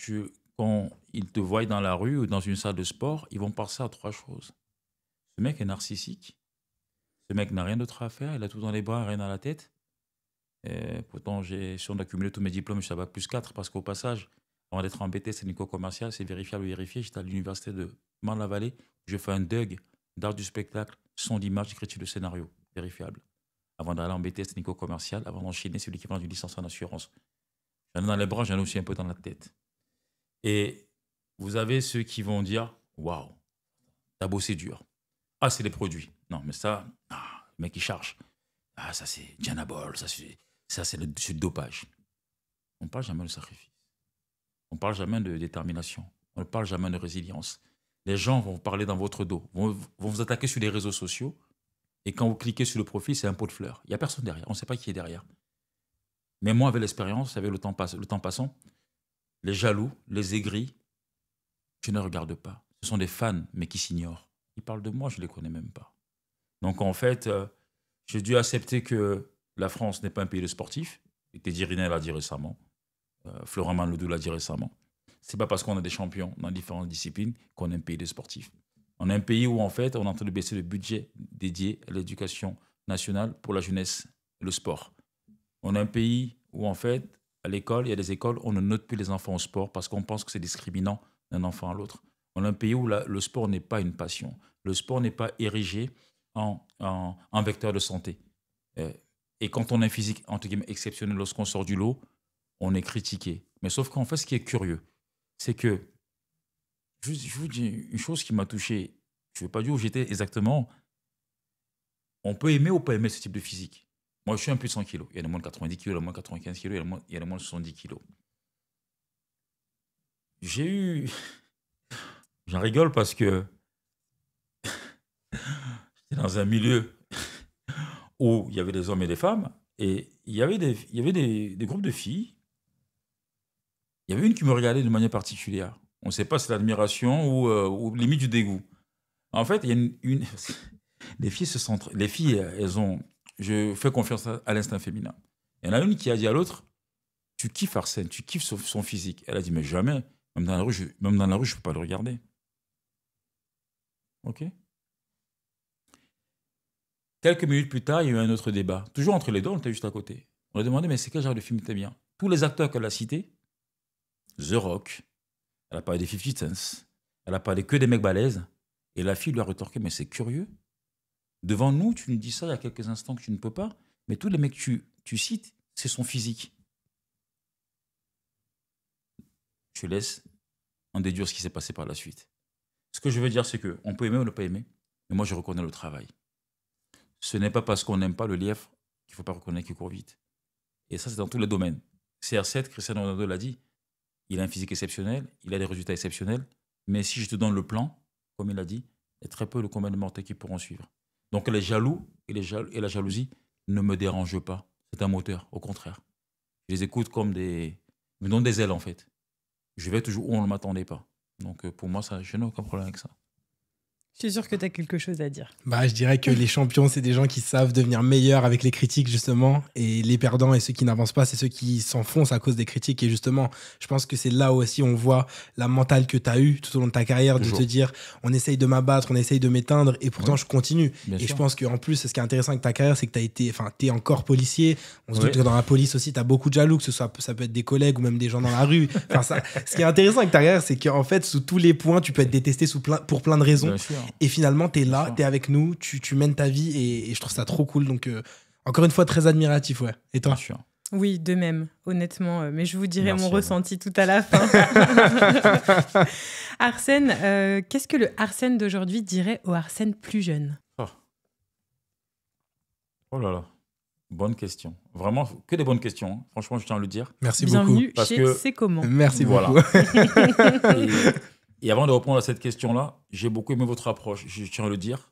quand ils te voient dans la rue ou dans une salle de sport, ils vont penser à 3 choses. Ce mec est narcissique. Ce mec n'a rien d'autre à faire. Il a tout dans les bras, rien dans la tête. Et pourtant, j'ai accumulé tous mes diplômes, je suis à bac +4 parce qu'au passage, avant d'être en BTS technico commercial, c'est vérifiable ou vérifié. J'étais à l'université de Marne-la-Vallée. Je fais un DUG d'art du spectacle, son d'image, écriture de scénario, vérifiable. Avant d'aller en BTS technico commercial, avant d'enchaîner sur l'équivalent d'une licence en assurance. J'en ai dans les bras, j'en ai aussi un peu dans la tête. Et vous avez ceux qui vont dire « Waouh, t'as bossé dur. Ah, c'est les produits. Non, mais ça, le mec, il charge. Ah, ça, c'est Dianabol. Ça, c'est le dopage. » On ne parle jamais de sacrifice. On ne parle jamais de détermination. On ne parle jamais de résilience. Les gens vont vous parler dans votre dos, vont vous attaquer sur les réseaux sociaux. Et quand vous cliquez sur le profil, c'est un pot de fleurs. Il n'y a personne derrière. On ne sait pas qui est derrière. Mais moi, avec l'expérience, avec le temps passant, les jaloux, les aigris, je ne regarde pas. Ce sont des fans, mais qui s'ignorent. Ils parlent de moi, je ne les connais même pas. Donc en fait, j'ai dû accepter que la France n'est pas un pays de sportifs. Et Teddy Riner l'a dit récemment. Florent Manodou l'a dit récemment. Ce n'est pas parce qu'on a des champions dans différentes disciplines qu'on est un pays de sportifs. On est un pays où en fait, on est en train de baisser le budget dédié à l'éducation nationale pour la jeunesse et le sport. On est un pays où en fait, à l'école, il y a des écoles où on ne note plus les enfants au sport parce qu'on pense que c'est discriminant d'un enfant à l'autre. On est un pays où le sport n'est pas une passion. Le sport n'est pas érigé en vecteur de santé. Et quand on a un physique, entre guillemets, exceptionnel, lorsqu'on sort du lot, on est critiqué. Mais sauf qu'en fait, ce qui est curieux, c'est que, je vous dis une chose qui m'a touché, je ne vais pas dire où j'étais exactement, on peut aimer ou pas aimer ce type de physique. Moi, je suis un plus de 100 kilos. Il y a les moins de 90 kilos, il y a les moins de 95 kilos, il y a les moins de 70 kilos. J'en rigole parce que j'étais dans un milieu où il y avait des hommes et des femmes, et il y avait des groupes de filles Il y avait une qui me regardait de manière particulière. On ne sait pas si c'est l'admiration ou limite du dégoût. En fait, il y a les filles se centrent. Les filles, elles ont. Je fais confiance à l'instinct féminin. Il y en a une qui a dit à l'autre, tu kiffes Arsène, tu kiffes son physique. Elle a dit, mais jamais. Même dans la rue, je ne peux pas le regarder. OK. Quelques minutes plus tard, il y a eu un autre débat. Toujours entre les deux, on était juste à côté. On a demandé, mais c'est quel genre de film t'aimes bien? Tous les acteurs qu'elle a cités, The Rock, elle a parlé des 50 Cent, elle a parlé que des mecs balèzes. Et la fille lui a rétorqué, mais c'est curieux. Devant nous, tu nous dis ça il y a quelques instants que tu ne peux pas, mais tous les mecs que tu cites, c'est son physique. Je laisse en déduire ce qui s'est passé par la suite. Ce que je veux dire, c'est qu'on peut aimer ou ne pas aimer, mais moi, je reconnais le travail. Ce n'est pas parce qu'on n'aime pas le lièvre qu'il ne faut pas reconnaître qu'il court vite. Et ça, c'est dans tous les domaines. CR7, Cristiano Ronaldo l'a dit, il a un physique exceptionnel, il a des résultats exceptionnels, mais si je te donne le plan, comme il a dit, il y a très peu de combien de mortels qui pourront suivre. Donc les jaloux et la jalousie ne me dérangent pas. C'est un moteur, au contraire. Je les écoute comme ils me donnent des ailes, en fait. Je vais toujours où on ne m'attendait pas. Donc pour moi, ça, je n'ai aucun problème avec ça. Je suis sûr que tu as quelque chose à dire. Bah, je dirais que les champions, c'est des gens qui savent devenir meilleurs avec les critiques, justement. Et les perdants et ceux qui n'avancent pas, c'est ceux qui s'enfoncent à cause des critiques. Et justement, je pense que c'est là aussi on voit la mentale que tu as eue tout au long de ta carrière, toujours. De te dire, on essaye de m'abattre, on essaye de m'éteindre, et pourtant, je continue. Bien et sûr. je pense qu'en plus, ce qui est intéressant avec ta carrière, c'est que t'es encore policier. On se doute que dans la police aussi, tu as beaucoup de jaloux, que ça peut être des collègues ou même des gens dans la rue. Ce qui est intéressant avec ta carrière, c'est qu'en fait, sous tous les points, tu peux être détesté pour plein de raisons. Et finalement, t'es là, t'es avec nous, tu mènes ta vie et je trouve ça trop cool. Donc, encore une fois, très admiratif, ouais. Et toi? Oui, de même, honnêtement. Mais je vous dirai mon ressenti tout à la fin. Arsène, qu'est-ce que le Arsène d'aujourd'hui dirait au Arsène plus jeune? Oh là là, bonne question. Vraiment, que des bonnes questions. Hein. Franchement, je tiens à le dire. Merci Bienvenue beaucoup. chez C'est comment. Merci beaucoup. Et avant de répondre à cette question-là, j'ai beaucoup aimé votre approche. Je tiens à le dire,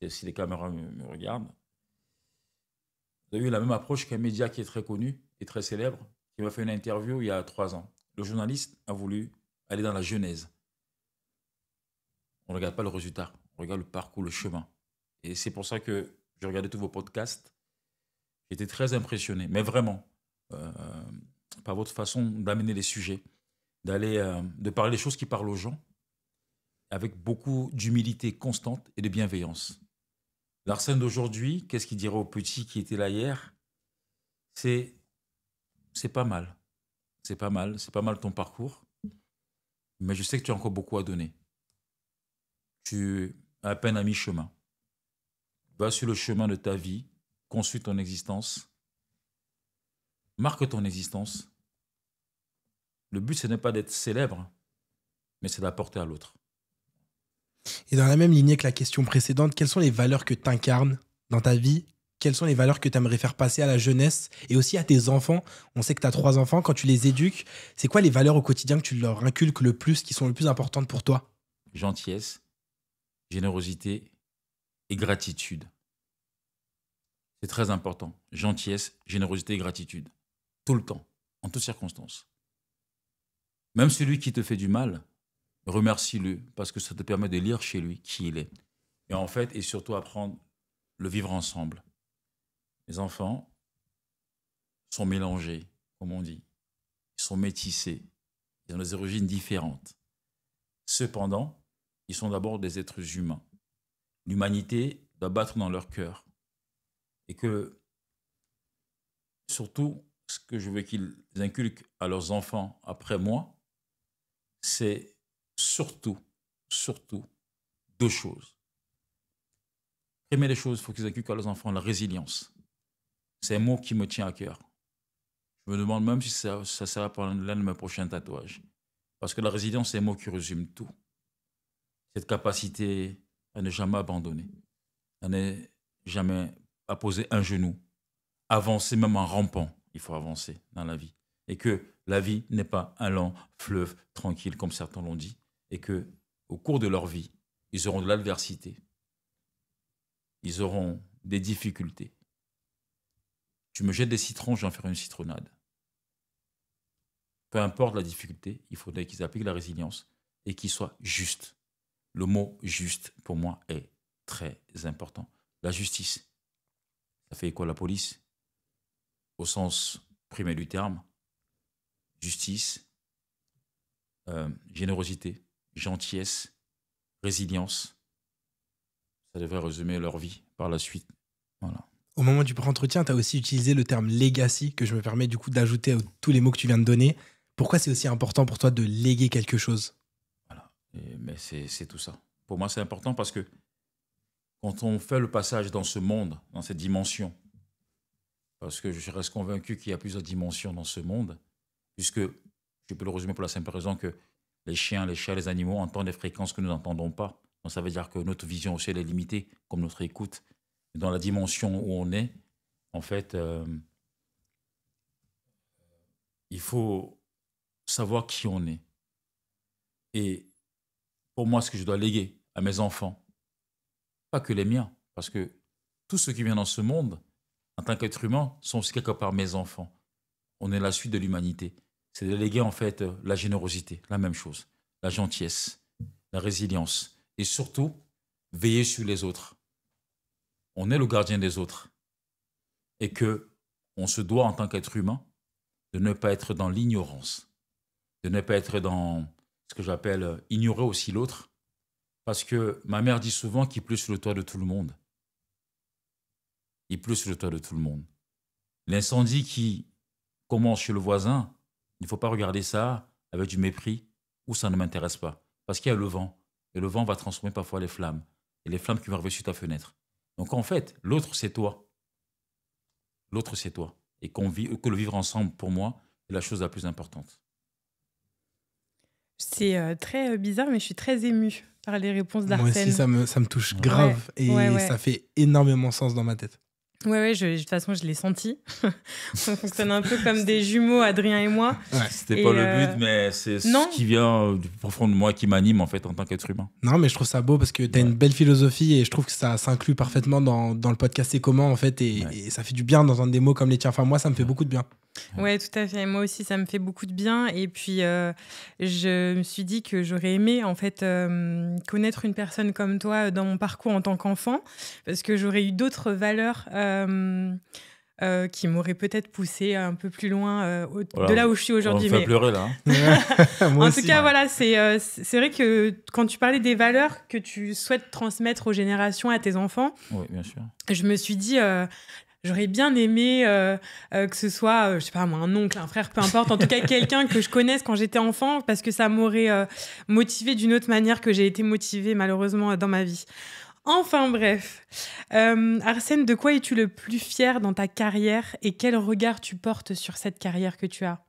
si les caméras me regardent. Vous avez eu la même approche qu'un média qui est très connu et très célèbre, qui m'a fait une interview il y a 3 ans. Le journaliste a voulu aller dans la genèse. On ne regarde pas le résultat, on regarde le parcours, le chemin. Et c'est pour ça que j'ai regardé tous vos podcasts. J'étais très impressionné, mais vraiment, par votre façon d'amener les sujets, de parler des choses qui parlent aux gens, avec beaucoup d'humilité constante et de bienveillance. L'Arsène d'aujourd'hui, qu'est-ce qu'il dirait aux petits qui étaient là hier? C'est pas mal. C'est pas mal ton parcours. Mais je sais que tu as encore beaucoup à donner. Tu es à peine à mi-chemin. Va sur le chemin de ta vie, construis ton existence, marque ton existence. Le but, ce n'est pas d'être célèbre, mais c'est d'apporter à l'autre. Et dans la même lignée que la question précédente, quelles sont les valeurs que tu incarnes dans ta vie? Quelles sont les valeurs que tu aimerais faire passer à la jeunesse et aussi à tes enfants? On sait que tu as 3 enfants. Quand tu les éduques, c'est quoi les valeurs au quotidien que tu leur inculques le plus, qui sont les plus importantes pour toi? Gentillesse, générosité et gratitude. C'est très important. Gentillesse, générosité et gratitude. Tout le temps, en toutes circonstances. Même celui qui te fait du mal, remercie-le parce que ça te permet de lire chez lui qui il est. Et en fait, et surtout apprendre le vivre ensemble. Les enfants sont mélangés, comme on dit. Ils sont métissés. Ils ont des origines différentes. Cependant, ils sont d'abord des êtres humains. L'humanité doit battre dans leur cœur. Et que, surtout, ce que je veux qu'ils inculquent à leurs enfants après moi, c'est surtout 2 choses. Première des choses, il faut qu'ils inculquent à leurs enfants la résilience. C'est un mot qui me tient à cœur. Je me demande même si ça sera pour l'un de mes prochains tatouages. Parce que la résilience, c'est un mot qui résume tout. Cette capacité à ne jamais abandonner, à ne jamais à poser un genou, avancer même en rampant. Il faut avancer dans la vie. Et que la vie n'est pas un lent fleuve tranquille, comme certains l'ont dit. Et que au cours de leur vie, ils auront de l'adversité. Ils auront des difficultés. Tu me jettes des citrons, je vais en faire une citronnade. peu importe la difficulté, il faudrait qu'ils appliquent la résilience et qu'ils soient justes. Le mot juste, pour moi, est très important. La justice, ça fait quoi la police? Au sens premier du terme, justice, générosité, gentillesse, résilience. Ça devrait résumer leur vie par la suite. Voilà. Au moment du pré-entretien, tu as aussi utilisé le terme legacy, que je me permets du coup d'ajouter à tous les mots que tu viens de donner. Pourquoi c'est aussi important pour toi de léguer quelque chose? Voilà. Mais c'est tout ça. Pour moi, c'est important parce que quand on fait le passage dans ce monde, dans cette dimension, parce que je reste convaincu qu'il y a plusieurs dimensions dans ce monde, puisque je peux le résumer pour la simple raison que les chiens, les chats, les animaux entendent des fréquences que nous n'entendons pas. Donc ça veut dire que notre vision aussi elle est limitée, comme notre écoute. Dans la dimension où on est, en fait, il faut savoir qui on est. Et pour moi, ce que je dois léguer à mes enfants, pas que les miens, parce que tout ce qui vient dans ce monde, en tant qu'être humain, sont aussi quelque part mes enfants. On est la suite de l'humanité. C'est de léguer en fait la générosité, la même chose, la gentillesse, la résilience, et surtout, veiller sur les autres. On est le gardien des autres. Et que on se doit, en tant qu'être humain, de ne pas être dans l'ignorance, de ne pas être dans ce que j'appelle ignorer aussi l'autre, parce que ma mère dit souvent qu'il pleut sur le toit de tout le monde. Il pleut sur le toit de tout le monde. L'incendie qui commence chez le voisin, il ne faut pas regarder ça avec du mépris ou ça ne m'intéresse pas. Parce qu'il y a le vent. Et le vent va transformer parfois les flammes. Et les flammes qui vont arriver sur ta fenêtre. Donc en fait, l'autre c'est toi. L'autre c'est toi. Et que le vivre ensemble, pour moi, est la chose la plus importante. C'est très bizarre, mais je suis très émue par les réponses d'Arsène. Moi aussi, ça me touche grave. Ouais. Et ça fait énormément sens dans ma tête. Ouais, de toute façon, je l'ai senti. On fonctionne un peu comme des jumeaux, Adrien et moi. Ouais. C'était pas le but, mais c'est ce qui vient du profond de moi qui m'anime en fait en tant qu'être humain. Non, mais je trouve ça beau parce que tu as une belle philosophie et je trouve que ça s'inclut parfaitement dans le podcast C'est comment en fait et ça fait du bien d'entendre des mots comme les tiens. Enfin, moi, ça me fait beaucoup de bien. Ouais, tout à fait. Moi aussi, ça me fait beaucoup de bien. Et puis, je me suis dit que j'aurais aimé en fait connaître une personne comme toi dans mon parcours en tant qu'enfant, parce que j'aurais eu d'autres valeurs qui m'auraient peut-être poussé un peu plus loin de là où je suis aujourd'hui. On me fait pleurer là. En tout cas, voilà, c'est vrai que quand tu parlais des valeurs que tu souhaites transmettre aux générations, à tes enfants, oui, bien sûr. Je me suis dit. J'aurais bien aimé que ce soit, je sais pas moi, un oncle, un frère, peu importe, en tout cas quelqu'un que je connaisse quand j'étais enfant, parce que ça m'aurait motivée d'une autre manière que j'ai été motivée malheureusement dans ma vie. Enfin bref. Arsène, de quoi es-tu le plus fier dans ta carrière et quel regard tu portes sur cette carrière que tu as?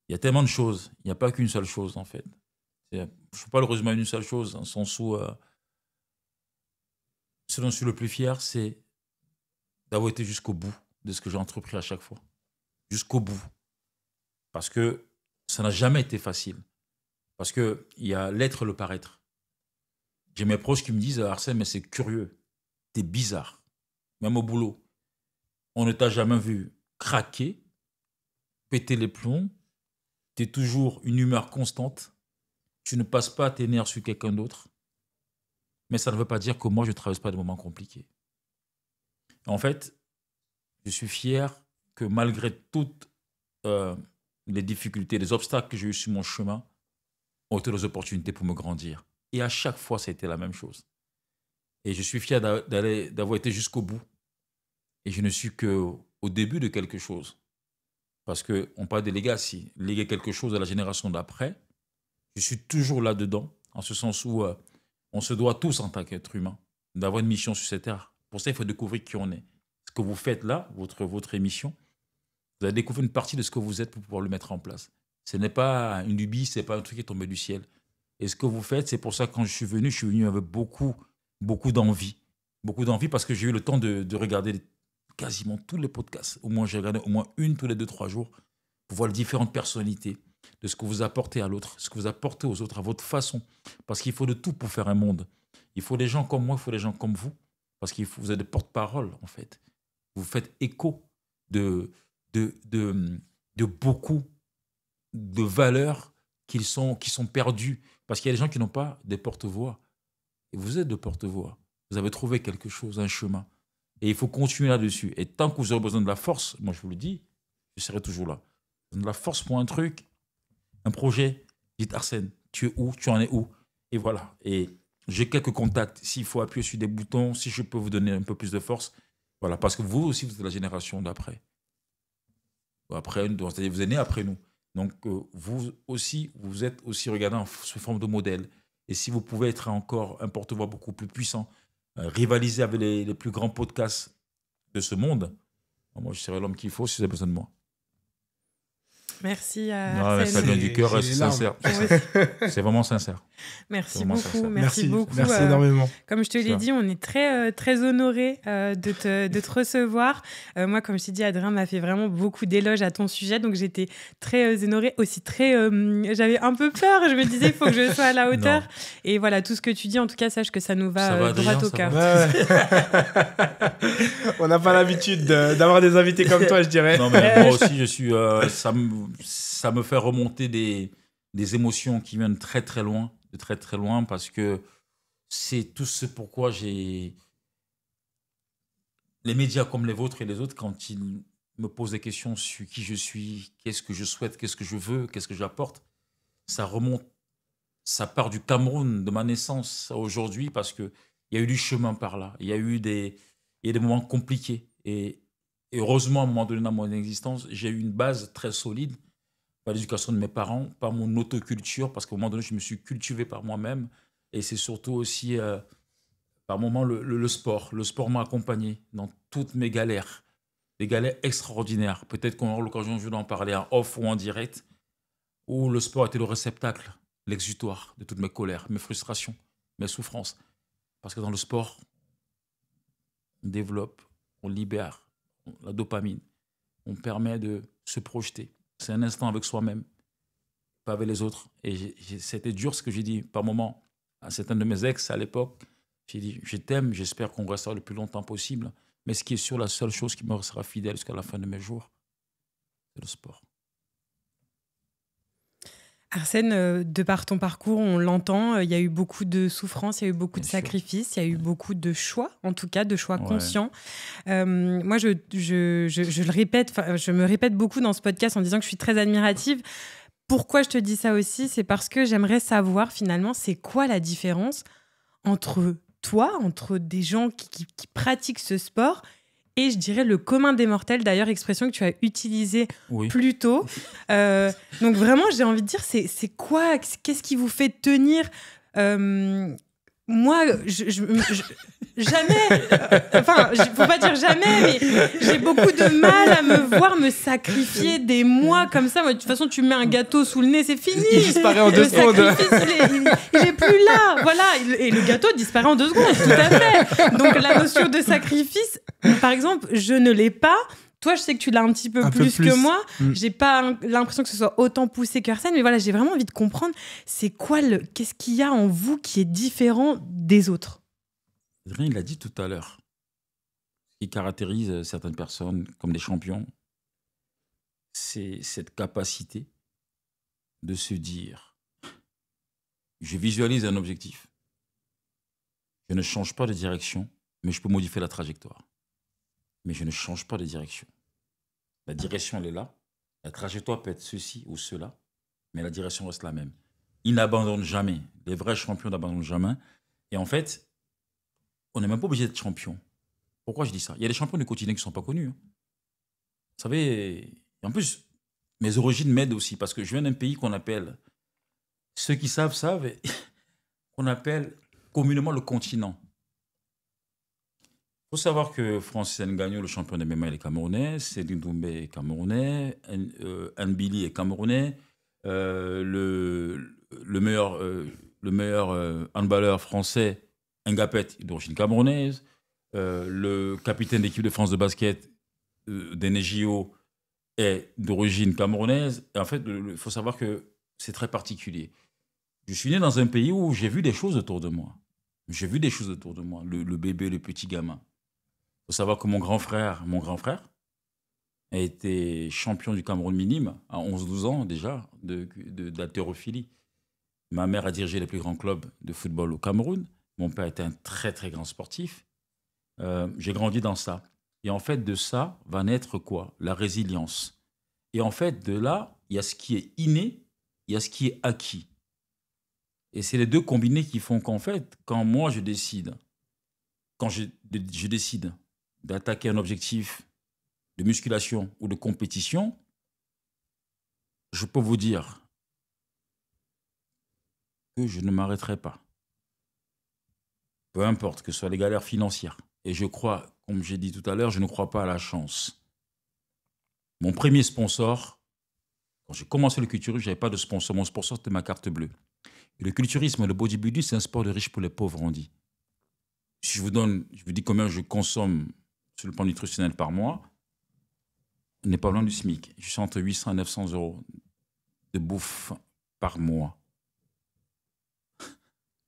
Il y a tellement de choses, il n'y a pas qu'une seule chose en fait. Je ne peux pas le résumer à une seule chose, dans le sens où ce dont je suis le plus fier, c'est d'avoir été jusqu'au bout de ce que j'ai entrepris à chaque fois. Jusqu'au bout. Parce que ça n'a jamais été facile. Parce qu'il y a l'être et le paraître. J'ai mes proches qui me disent « Arsène, mais c'est curieux. T'es bizarre. » Même au boulot. On ne t'a jamais vu craquer, péter les plombs. T'es toujours une humeur constante. Tu ne passes pas tes nerfs sur quelqu'un d'autre. Mais ça ne veut pas dire que moi, je ne traverse pas des moments compliqués. En fait, je suis fier que malgré toutes les difficultés, les obstacles que j'ai eu sur mon chemin, ont été des opportunités pour me grandir. Et à chaque fois, ça a été la même chose. Et je suis fier d'avoir été jusqu'au bout. Et je ne suis qu'au début de quelque chose. Parce qu'on parle de legacy, léguer quelque chose à la génération d'après. Je suis toujours là-dedans, en ce sens où on se doit tous, en tant qu'être humain, d'avoir une mission sur cette terre. Pour ça, il faut découvrir qui on est. Ce que vous faites là, votre émission, vous allez découvrir une partie de ce que vous êtes pour pouvoir le mettre en place. Ce n'est pas une lubie, ce n'est pas un truc qui est tombé du ciel. Et ce que vous faites, c'est pour ça que quand je suis venu avec beaucoup d'envie. Beaucoup d'envie parce que j'ai eu le temps de regarder quasiment tous les podcasts. Au moins, j'ai regardé au moins une tous les 2-3 jours pour voir les différentes personnalités, de ce que vous apportez à l'autre, ce que vous apportez aux autres, à votre façon. Parce qu'il faut de tout pour faire un monde. Il faut des gens comme moi, il faut des gens comme vous. Parce que vous êtes des porte-parole, en fait. Vous faites écho de de beaucoup de valeurs qui sont perdues. Parce qu'il y a des gens qui n'ont pas de porte-voix. Et vous êtes de porte-voix. Vous avez trouvé quelque chose, un chemin. Et il faut continuer là-dessus. Et tant que vous aurez besoin de la force, moi je vous le dis, je serai toujours là. Vous avez de la force pour un truc, un projet, dites Arsène, tu es où, tu en es où? Et voilà. Et j'ai quelques contacts. S'il faut appuyer sur des boutons, si je peux vous donner un peu plus de force, voilà. Parce que vous aussi, vous êtes la génération d'après. Après, c'est-à-dire vous êtes nés après nous. Donc, vous aussi, vous êtes aussi regardé sous forme de modèle. Et si vous pouvez être encore un porte-voix beaucoup plus puissant, rivaliser avec les plus grands podcasts de ce monde, moi, je serai l'homme qu'il faut si vous avez besoin de moi. Merci Arsène. Ça vient du cœur, c'est sincère. C'est vraiment sincère. Merci beaucoup. Merci beaucoup. Merci énormément. Comme je te l'ai dit, on est très, très honorés de te recevoir. Moi, comme je t'ai dit, Adrien m'a fait vraiment beaucoup d'éloges à ton sujet. Donc, j'étais très honorée. Aussi, j'avais un peu peur. Je me disais, il faut que je sois à la hauteur. Non. Et voilà, tout ce que tu dis, en tout cas, sache que ça nous va droit au cœur. On n'a pas l'habitude d'avoir des invités comme toi, je dirais. Non, mais moi aussi, je suis... ça me fait remonter des émotions qui viennent très très loin, de très très loin, parce que c'est tout ce pourquoi les médias comme les vôtres et les autres, quand ils me posent des questions sur qui je suis, qu'est-ce que je souhaite, qu'est-ce que je veux, qu'est-ce que j'apporte, ça remonte, ça part du Cameroun, de ma naissance à aujourd'hui, parce qu'il y a eu du chemin par là, il y a eu des moments compliqués, et heureusement, à un moment donné dans mon existence, j'ai eu une base très solide, par l'éducation de mes parents, par mon autoculture, parce qu'à un moment donné, je me suis cultivé par moi-même. Et c'est surtout aussi, par moments, le sport. Le sport m'a accompagné dans toutes mes galères, des galères extraordinaires. Peut-être qu'on aura l'occasion un jour d'en parler en off ou en direct, où le sport était le réceptacle, l'exutoire de toutes mes colères, mes frustrations, mes souffrances. Parce que dans le sport, on développe, on libère la dopamine, on permet de se projeter. C'est un instant avec soi-même, pas avec les autres. Et c'était dur ce que j'ai dit par moment à certains de mes ex à l'époque. J'ai dit, je t'aime, j'espère qu'on restera le plus longtemps possible. Mais ce qui est sûr, la seule chose qui me restera fidèle jusqu'à la fin de mes jours, c'est le sport. Arsène, de par ton parcours, on l'entend, il y a eu beaucoup de souffrances, il y a eu beaucoup de sacrifices, il y a eu beaucoup de choix, en tout cas, de choix conscients. Moi, je le répète, je me répète beaucoup dans ce podcast en disant que je suis très admirative. Pourquoi je te dis ça aussi? C'est parce que j'aimerais savoir, finalement, c'est quoi la différence entre toi, entre des gens qui pratiquent ce sport, et je dirais le commun des mortels, d'ailleurs, expression que tu as utilisée plus tôt. Donc vraiment, j'ai envie de dire, c'est quoi? Qu'est-ce qui vous fait tenir? Moi, jamais, enfin, faut pas dire jamais, mais j'ai beaucoup de mal à me voir me sacrifier des mois comme ça. Moi, de toute façon, tu mets un gâteau sous le nez, c'est fini. Il disparaît en 2 secondes. Il est plus là, voilà. Et le gâteau disparaît en 2 secondes, tout à fait. Donc, la notion de sacrifice, par exemple, je ne l'ai pas. Toi, je sais que tu l'as un petit peu plus que moi. J'ai pas l'impression que ce soit autant poussé qu'Arsène, mais voilà, j'ai vraiment envie de comprendre, c'est quoi qu'est-ce qu'il y a en vous qui est différent des autres? Adrien, il l'a dit tout à l'heure. Ce qui caractérise certaines personnes comme des champions, c'est cette capacité de se dire, je visualise un objectif. Je ne change pas de direction, mais je peux modifier la trajectoire. Mais je ne change pas de direction. La direction, elle est là. La trajectoire peut être ceci ou cela, mais la direction reste la même. Ils n'abandonnent jamais. Les vrais champions n'abandonnent jamais. Et en fait, on n'est même pas obligé d'être champion. Pourquoi je dis ça? Il y a des champions du quotidien qui ne sont pas connus. Vous savez, en plus, mes origines m'aident aussi, parce que je viens d'un pays qu'on appelle, ceux qui savent, qu'on appelle communément le continent. Il faut savoir que Francis Ngannou, le champion de MMA, il est camerounais, Cédric Doumbé est camerounais, Nbili est camerounais, le meilleur handballeur français, Ngapet, est d'origine camerounaise, le capitaine d'équipe de France de basket, Denegio, est d'origine camerounaise. Et en fait, il faut savoir que c'est très particulier. Je suis né dans un pays où j'ai vu des choses autour de moi. J'ai vu des choses autour de moi, le bébé, le petit gamin. Il faut savoir que mon grand frère, a été champion du Cameroun minime à 11-12 ans déjà d'haltérophilie. Ma mère a dirigé les plus grands clubs de football au Cameroun. Mon père était un très, très grand sportif. J'ai grandi dans ça. Et en fait, de ça va naître quoi? La résilience. Et en fait, de là, il y a ce qui est inné, il y a ce qui est acquis. Et c'est les deux combinés qui font qu'en fait, quand moi je décide, quand je décide d'attaquer un objectif de musculation ou de compétition, je peux vous dire que je ne m'arrêterai pas. Peu importe que ce soit les galères financières. Et je crois, comme j'ai dit tout à l'heure, je ne crois pas à la chance. Mon premier sponsor, quand j'ai commencé le culturisme, je n'avais pas de sponsor. Mon sponsor, c'était ma carte bleue. Et le culturisme et le bodybuilding, c'est un sport de riches pour les pauvres, on dit. Si je vous dis combien je consomme sur le plan nutritionnel par mois, on n'est pas loin du SMIC. Je suis entre 800 et 900 euros de bouffe par mois.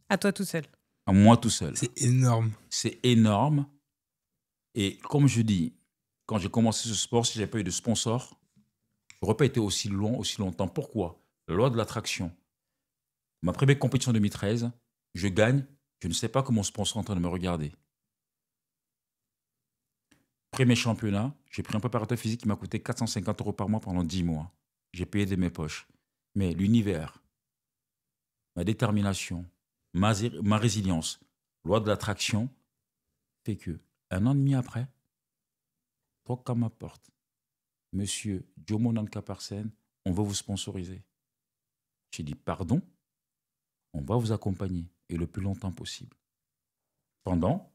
À toi tout seul. À moi tout seul. C'est énorme. C'est énorme. Et comme je dis, quand j'ai commencé ce sport, si je n'avais pas eu de sponsor, je n'aurais pas été aussi long, aussi longtemps. Pourquoi? La loi de l'attraction. Ma première compétition en 2013, je gagne. Je ne sais pas que mon sponsor est en train de me regarder. Premier championnat, j'ai pris un préparateur physique qui m'a coûté 450 € par mois pendant 10 mois. J'ai payé de mes poches. Mais l'univers, ma détermination, ma résilience, loi de l'attraction, fait que 1 an et demi après, toque à ma porte. Monsieur Jomo Nankaparsen, on veut vous sponsoriser. J'ai dit pardon, on va vous accompagner et le plus longtemps possible. Pendant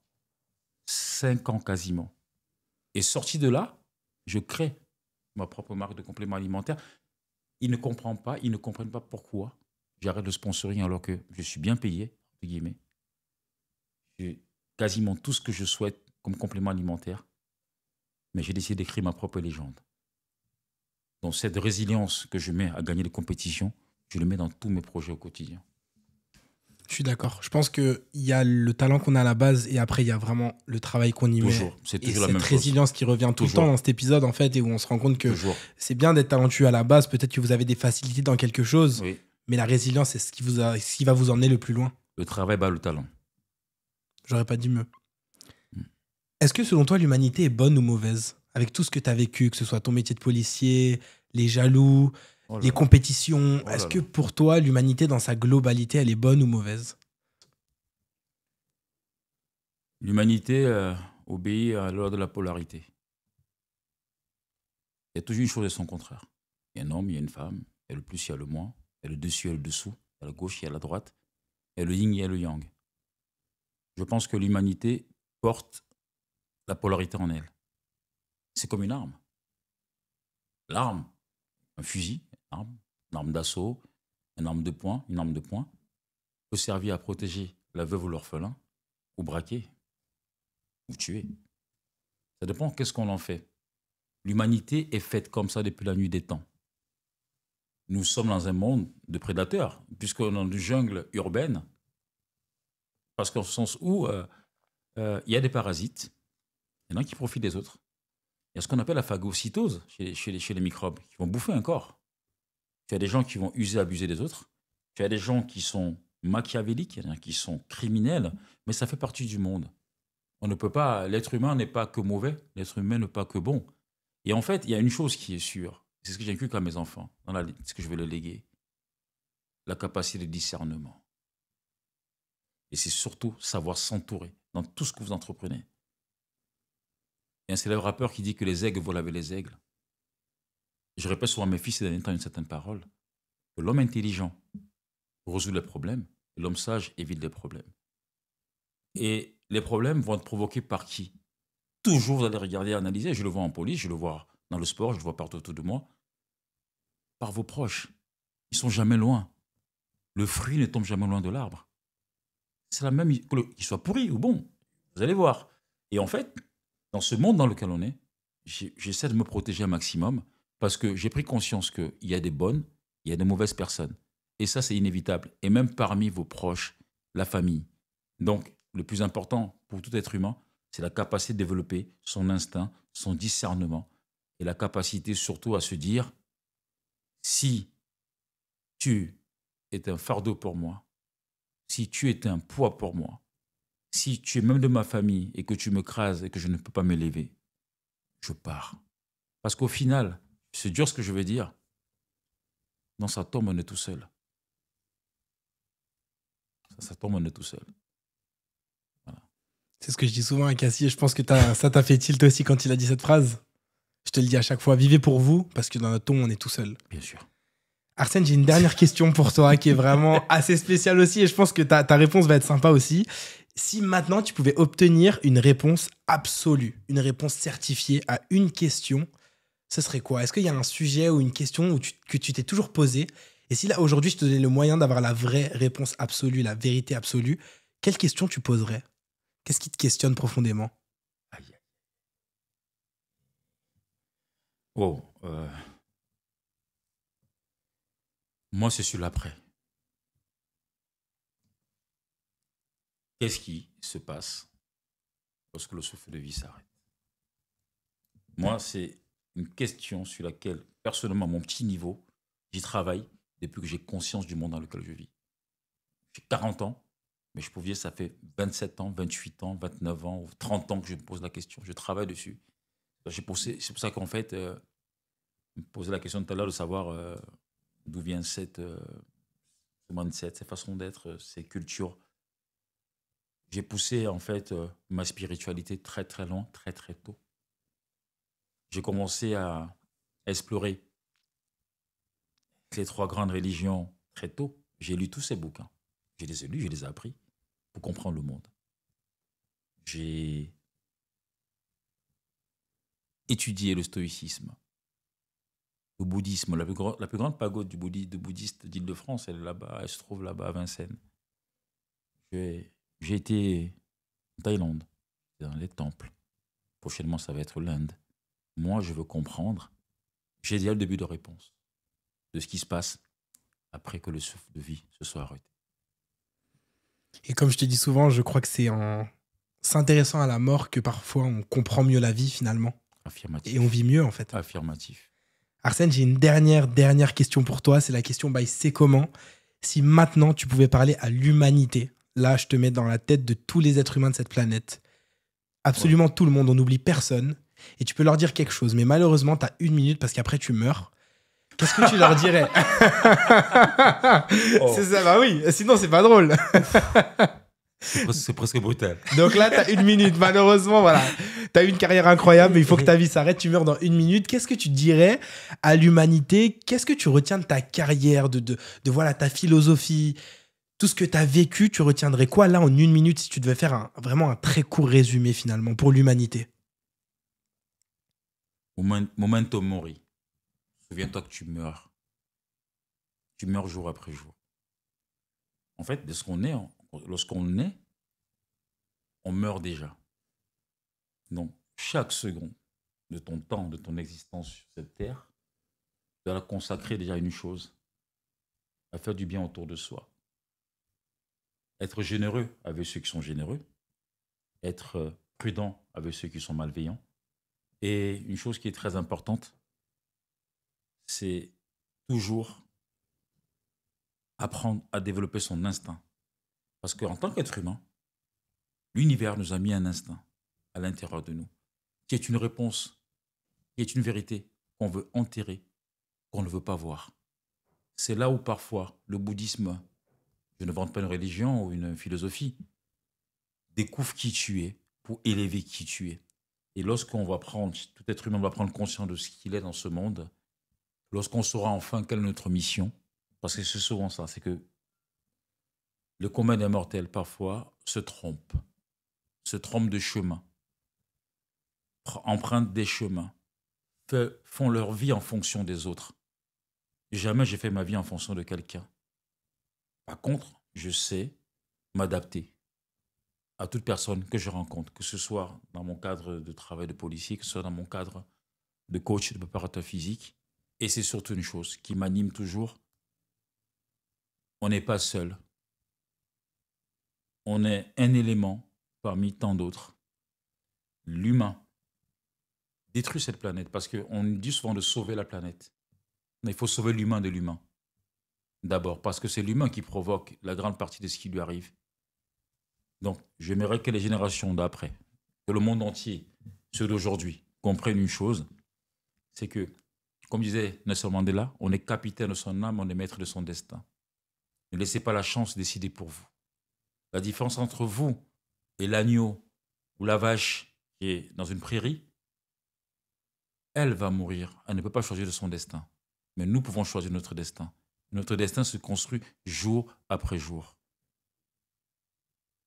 5 ans quasiment. Et sorti de là, je crée ma propre marque de compléments alimentaires. Ils ne comprennent pas pourquoi j'arrête le sponsoring alors que je suis bien payé, entre guillemets. J'ai quasiment tout ce que je souhaite comme complément alimentaire, mais j'ai décidé d'écrire ma propre légende. Donc cette résilience que je mets à gagner les compétitions, je le mets dans tous mes projets au quotidien. Je suis d'accord. Je pense qu'il y a le talent qu'on a à la base et après, il y a vraiment le travail qu'on y Toujours. met. C'est Et toujours la même cette chose. résilience qui revient tout le Toujours. temps dans cet épisode, en fait, et où on se rend compte que Toujours. c'est bien d'être talentueux à la base. Peut-être que vous avez des facilités dans quelque chose, Oui. mais la résilience, c'est ce qui va vous emmener le plus loin. Le travail bat le talent. J'aurais pas dit mieux. Est-ce que selon toi, l'humanité est bonne ou mauvaise? Avec tout ce que tu as vécu, que ce soit ton métier de policier, les jaloux, Oh là les là. compétitions, Oh là est-ce là. que pour toi, l'humanité dans sa globalité, elle est bonne ou mauvaise? L'humanité obéit à la loi de la polarité. Il y a toujours une chose et son contraire. Il y a un homme, il y a une femme, il y a le plus, il y a le moins, il y a le dessus, il y a le dessous, il y a la gauche, il y a la droite, il y a le yin, il y a le yang. Je pense que l'humanité porte la polarité en elle. C'est comme une arme. L'arme, un fusil, une arme d'assaut, une arme de poing, peut servir à protéger la veuve ou l'orphelin, ou braquer, ou tuer. Ça dépend qu'est-ce qu'on en fait. L'humanité est faite comme ça depuis la nuit des temps. Nous sommes dans un monde de prédateurs, puisqu'on est dans une jungle urbaine, parce qu'en ce sens où il y a des parasites, il y en a qui profitent des autres. Il y a ce qu'on appelle la phagocytose chez les microbes, qui vont bouffer un corps. Tu as des gens qui vont user, abuser des autres. Tu as des gens qui sont machiavéliques, il y en a qui sont criminels, mais ça fait partie du monde. On ne peut pas, l'être humain n'est pas que mauvais, l'être humain n'est pas que bon. Et en fait, il y a une chose qui est sûre, c'est ce que j'inculque à mes enfants, ce que je vais leur léguer, la capacité de discernement. Et c'est surtout savoir s'entourer dans tout ce que vous entreprenez. Il y a un célèbre rappeur qui dit que les aigles volent avec les aigles. Je répète souvent à mes fils ces derniers temps une certaine parole, que l'homme intelligent résout les problèmes et l'homme sage évite les problèmes. Et les problèmes vont être provoqués par qui? Toujours, vous allez regarder, analyser. Je le vois en police, je le vois dans le sport, je le vois partout autour de moi. Par vos proches. Ils sont jamais loin. Le fruit ne tombe jamais loin de l'arbre. C'est la même, qu'il soit pourri ou bon. Vous allez voir. Et en fait, dans ce monde dans lequel on est, j'essaie de me protéger un maximum parce que j'ai pris conscience qu'il y a des bonnes, il y a des mauvaises personnes. Et ça, c'est inévitable. Et même parmi vos proches, la famille. Donc, le plus important pour tout être humain, c'est la capacité de développer son instinct, son discernement et la capacité surtout à se dire, si tu es un fardeau pour moi, si tu es un poids pour moi, si tu es même de ma famille et que tu me crases et que je ne peux pas m'élever, je pars. Parce qu'au final, c'est dur ce que je veux dire, dans sa tombe, on est tout seul. Ça tombe, on est tout seul. Voilà. C'est ce que je dis souvent à Cassie et je pense que ça t'a fait tilt aussi quand il a dit cette phrase. Je te le dis à chaque fois, vivez pour vous parce que dans notre tombe, on est tout seul. Bien sûr. Arsène, j'ai une dernière question pour toi qui est vraiment assez spéciale aussi et je pense que ta réponse va être sympa aussi. Si maintenant tu pouvais obtenir une réponse absolue, une réponse certifiée à une question, ce serait quoi? Est-ce qu'il y a un sujet ou une question que tu t'es toujours posé? Et si là, aujourd'hui, je te donnais le moyen d'avoir la vraie réponse absolue, la vérité absolue, quelle question tu poserais? Qu'est-ce qui te questionne profondément? Aïe. Oh, moi, c'est sur l'après. Qu'est-ce qui se passe lorsque le souffle de vie s'arrête? Moi, c'est une question sur laquelle, personnellement, à mon petit niveau, j'y travaille depuis que j'ai conscience du monde dans lequel je vis. J'ai 40 ans, mais je pouvais, ça fait 27 ans, 28 ans, 29 ans ou 30 ans que je me pose la question. Je travaille dessus. C'est pour ça qu'en fait, je me posais la question tout à l'heure de savoir d'où vient ce mindset, cette façon d'être, ces cultures. J'ai poussé en fait ma spiritualité très très loin, très très tôt. J'ai commencé à explorer les 3 grandes religions très tôt. J'ai lu tous ces bouquins. Je les ai lus, je les ai appris pour comprendre le monde. J'ai étudié le stoïcisme, le bouddhisme. La plus grande pagode de bouddhistes d'Île-de-France, elle est là-bas, elle se trouve là-bas à Vincennes. J'ai été en Thaïlande, dans les temples. Prochainement, ça va être l'Inde. Moi, je veux comprendre. J'ai déjà le début de réponse de ce qui se passe après que le souffle de vie se soit arrêté. Et comme je te dis souvent, je crois que c'est en s'intéressant à la mort que parfois on comprend mieux la vie finalement. Affirmatif. Et on vit mieux en fait. Affirmatif. Arsène, j'ai une dernière question pour toi. C'est la question c'est comment? Si maintenant tu pouvais parler à l'humanité, là je te mets dans la tête de tous les êtres humains de cette planète, absolument tout le monde, on n'oublie personne, et tu peux leur dire quelque chose, mais malheureusement tu as 1 minute parce qu'après tu meurs. Qu'est-ce que tu leur dirais? C'est ça, bah oui, sinon c'est pas drôle. C'est presque brutal. Donc là, t'as 1 minute. Malheureusement, voilà. T'as eu une carrière incroyable, mais il faut que ta vie s'arrête. Tu meurs dans 1 minute. Qu'est-ce que tu dirais à l'humanité? Qu'est-ce que tu retiens de ta carrière, de voilà, ta philosophie, tout ce que t'as vécu? Tu retiendrais quoi là en 1 minute si tu devais faire vraiment un très court résumé finalement pour l'humanité? Memento mori. Souviens-toi que tu meurs. Tu meurs jour après jour. En fait, lorsqu'on naît, on meurt déjà. Donc, chaque seconde de ton temps, de ton existence sur cette terre, tu dois la consacrer déjà à une chose, à faire du bien autour de soi. Être généreux avec ceux qui sont généreux, être prudent avec ceux qui sont malveillants. Et une chose qui est très importante, c'est toujours apprendre à développer son instinct. Parce qu'en tant qu'être humain, l'univers nous a mis un instinct à l'intérieur de nous, qui est une réponse, qui est une vérité qu'on veut enterrer, qu'on ne veut pas voir. C'est là où parfois le bouddhisme, je ne vante pas une religion ou une philosophie, découvre qui tu es pour élever qui tu es. Et lorsqu'on va prendre, tout être humain va prendre conscience de ce qu'il est dans ce monde, lorsqu'on saura enfin quelle est notre mission, parce que c'est souvent ça, c'est que le commun des mortels parfois se trompe de chemin, empruntent des chemins, font leur vie en fonction des autres. Jamais j'ai fait ma vie en fonction de quelqu'un. Par contre, je sais m'adapter à toute personne que je rencontre, que ce soit dans mon cadre de travail de policier, que ce soit dans mon cadre de coach, de préparateur physique. Et c'est surtout une chose qui m'anime toujours. On n'est pas seul. On est un élément parmi tant d'autres. L'humain détruire cette planète. Parce qu'on dit souvent de sauver la planète. Mais il faut sauver l'humain de l'humain. D'abord, parce que c'est l'humain qui provoque la grande partie de ce qui lui arrive. Donc, j'aimerais que les générations d'après, que le monde entier, ceux d'aujourd'hui, comprennent une chose, c'est que, comme disait Nelson Mandela, on est capitaine de son âme, on est maître de son destin. Ne laissez pas la chance décider pour vous. La différence entre vous et l'agneau ou la vache qui est dans une prairie, elle va mourir. Elle ne peut pas choisir de son destin. Mais nous pouvons choisir notre destin. Notre destin se construit jour après jour.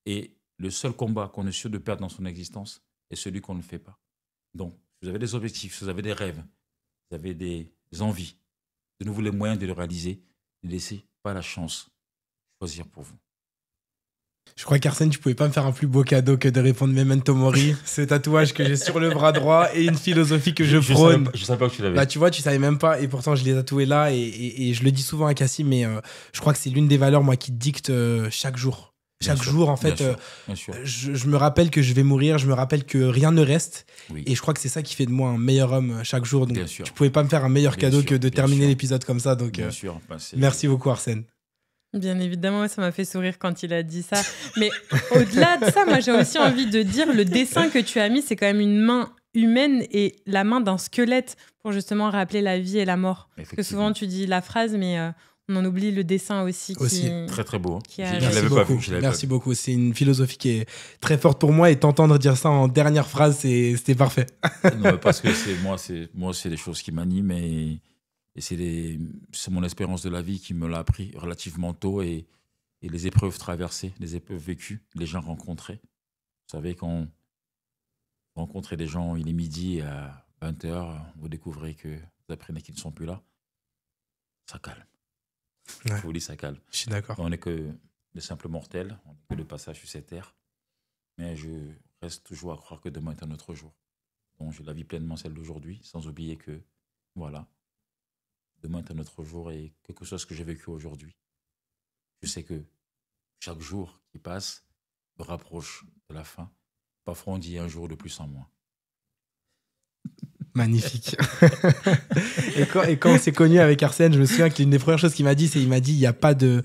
Et le seul combat qu'on est sûr de perdre dans son existence est celui qu'on ne fait pas. Donc, si vous avez des objectifs, si vous avez des rêves, si vous avez des envies, donnez-vous les moyens de les réaliser. Ne laissez pas la chance choisir pour vous. Je crois qu'Arsène, tu pouvais pas me faire un plus beau cadeau que de répondre Memento Mori, ce tatouage que j'ai sur le bras droit et une philosophie que je prône. Je savais pas que tu l'avais. Bah, tu vois, tu savais même pas et pourtant je l'ai tatoué là et je le dis souvent à Cassim, mais je crois que c'est l'une des valeurs moi qui dicte chaque jour. Chaque jour, en fait, bien sûr. Je me rappelle que je vais mourir, je me rappelle que rien ne reste. Oui. Et je crois que c'est ça qui fait de moi un meilleur homme chaque jour. Donc, Bien sûr. tu pouvais pas me faire un meilleur Bien cadeau sûr, que de bien terminer sûr. l'épisode comme ça. Donc, Bien sûr. merci beaucoup, Arsène. Bien évidemment, ça m'a fait sourire quand il a dit ça. Mais au-delà de ça, moi, j'ai aussi envie de dire, le dessin que tu as mis, c'est quand même une main humaine et la main d'un squelette pour justement rappeler la vie et la mort. Parce que souvent, tu dis la phrase, mais on en oublie le dessin aussi. Très, très beau. Qui Je a- ne Merci l'avais pas beaucoup. vu. Merci beaucoup. C'est une philosophie qui est très forte pour moi et t'entendre dire ça en dernière phrase, c'était parfait. Non, parce que c'est des choses qui m'animent et c'est mon expérience de la vie qui me l'a appris relativement tôt et les épreuves traversées, les épreuves vécues, les gens rencontrés. Vous savez, quand vous rencontrez des gens, il est midi à 20h, vous découvrez que vous apprenez qu'ils ne sont plus là. Ça calme. Ouais. Je vous dis, ça calme. Je suis d'accord. On n'est que de simples mortels, on n'est que de passage sur cette terre. Mais je reste toujours à croire que demain est un autre jour. Donc je la vis pleinement celle d'aujourd'hui, sans oublier que, voilà, demain est un autre jour et quelque chose que j'ai vécu aujourd'hui. Je sais que chaque jour qui passe me rapproche de la fin. Parfois on dit un jour de plus en moins. Magnifique. et quand on s'est connu avec Arsène, je me souviens que l'une des premières choses qu'il m'a dit, c'est il m'a dit il n'y a pas de